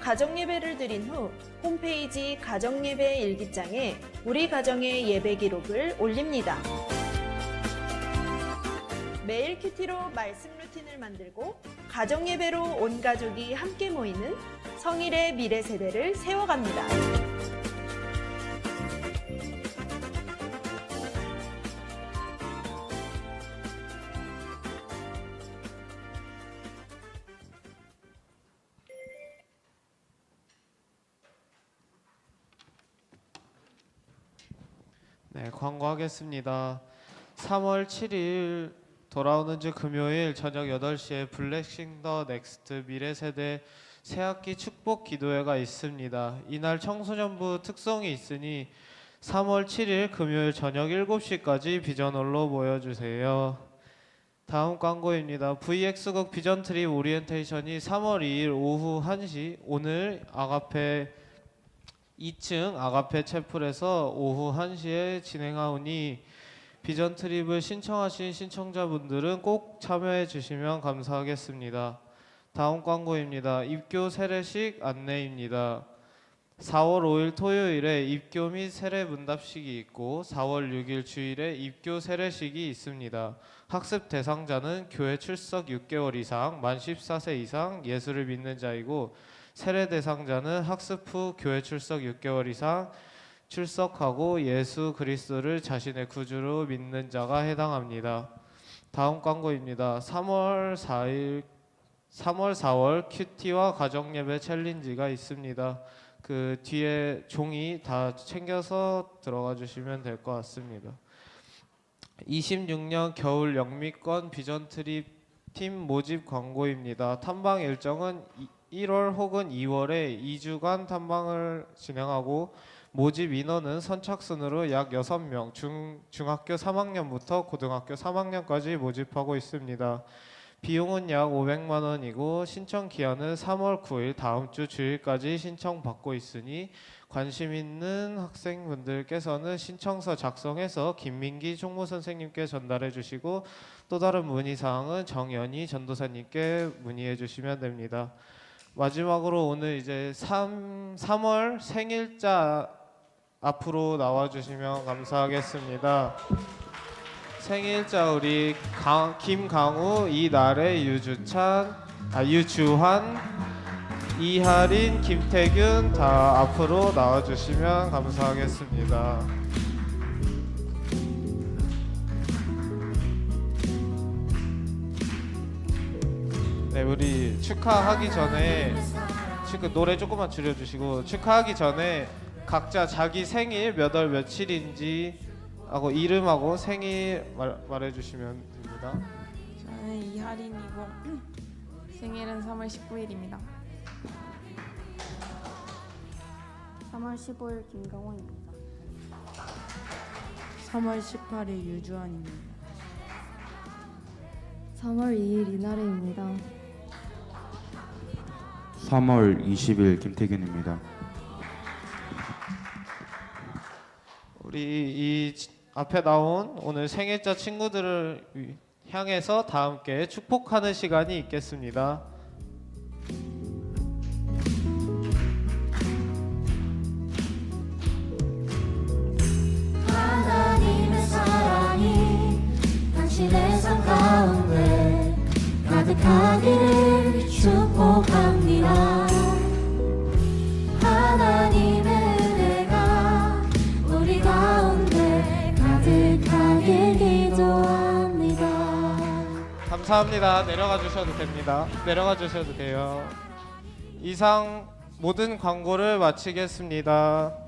가정 예배를 드린 후 홈페이지 가정 예배 일기장에 우리 가정의 예배 기록을 올립니다. 매일 큐티로 말씀 루틴을 만들고 가정 예배로 온 가족이 함께 모이는 성일의 미래 세대를 세워갑니다. 네, 광고하겠습니다. 3월 7일 돌아오는 주 금요일 저녁 8시에 블레싱 더 넥스트 미래세대 새학기 축복 기도회가 있습니다. 이날 청소년부 특송이 있으니 3월 7일 금요일 저녁 7시까지 비전홀로 모여주세요. 다음 광고입니다. VX극 비전트립 오리엔테이션이 3월 2일 오후 1시 오늘 아가페 2층 아가페 채플에서 오후 1시에 진행하오니 비전 트립을 신청하신 신청자분들은 꼭 참여해 주시면 감사하겠습니다. 다음 광고입니다. 입교 세례식 안내입니다. 4월 5일 토요일에 입교 및 세례 문답식이 있고 4월 6일 주일에 입교 세례식이 있습니다. 학습 대상자는 교회 출석 6개월 이상, 만 14세 이상 예수를 믿는 자이고 세례 대상자는 학습 후 교회 출석 6개월 이상 출석하고 예수 그리스도를 자신의 구주로 믿는 자가 해당합니다. 다음 광고입니다. 3월 4월 큐티와 가정예배 챌린지가 있습니다. 그 뒤에 종이 다 챙겨서 들어가 주시면 될 것 같습니다. 26년 겨울 영미권 비전 트립 팀 모집 광고입니다. 탐방 일정은 1월 혹은 2월에 2주간 탐방을 진행하고 모집 인원은 선착순으로 약 6명, 중학교 3학년부터 고등학교 3학년까지 모집하고 있습니다. 비용은 약 500만 원이고 신청 기한은 3월 9일 다음 주 주일까지 신청받고 있으니 관심 있는 학생분들께서는 신청서 작성해서 김민기 총무 선생님께 전달해 주시고 또 다른 문의 사항은 정연희 전도사님께 문의해 주시면 됩니다. 마지막으로 오늘 이제 3월 생일자 앞으로 나와 주시면 감사하겠습니다. 생일자 우리 김강우, 이나래, 유주환, 이하린, 김태균 다 앞으로 나와 주시면 감사하겠습니다. 네, 우리 축하하기 전에 노래 조금만 줄여주시고 축하하기 전에 각자 자기 생일 몇 월 며칠인지 하고 이름하고 생일 말해주시면 됩니다. 저는 이하린이고 생일은 3월 19일입니다. 3월 15일 김경호입니다. 3월 18일 유주환입니다. 3월 2일 이나래입니다. 3월 20일 김태균입니다. 우리 이 앞에 나온 오늘 생일자 친구들을 향해서 다 함께 축복하는 시간이 있겠습니다. 하나님의 사랑이 당신의 삶 가운데 가득하기를 축복합니다. 하나님의 은혜가 우리 가운데 가득하길 기도합니다. 감사합니다. 내려가 주셔도 됩니다. 내려가 주셔도 돼요. 이상 모든 광고를 마치겠습니다.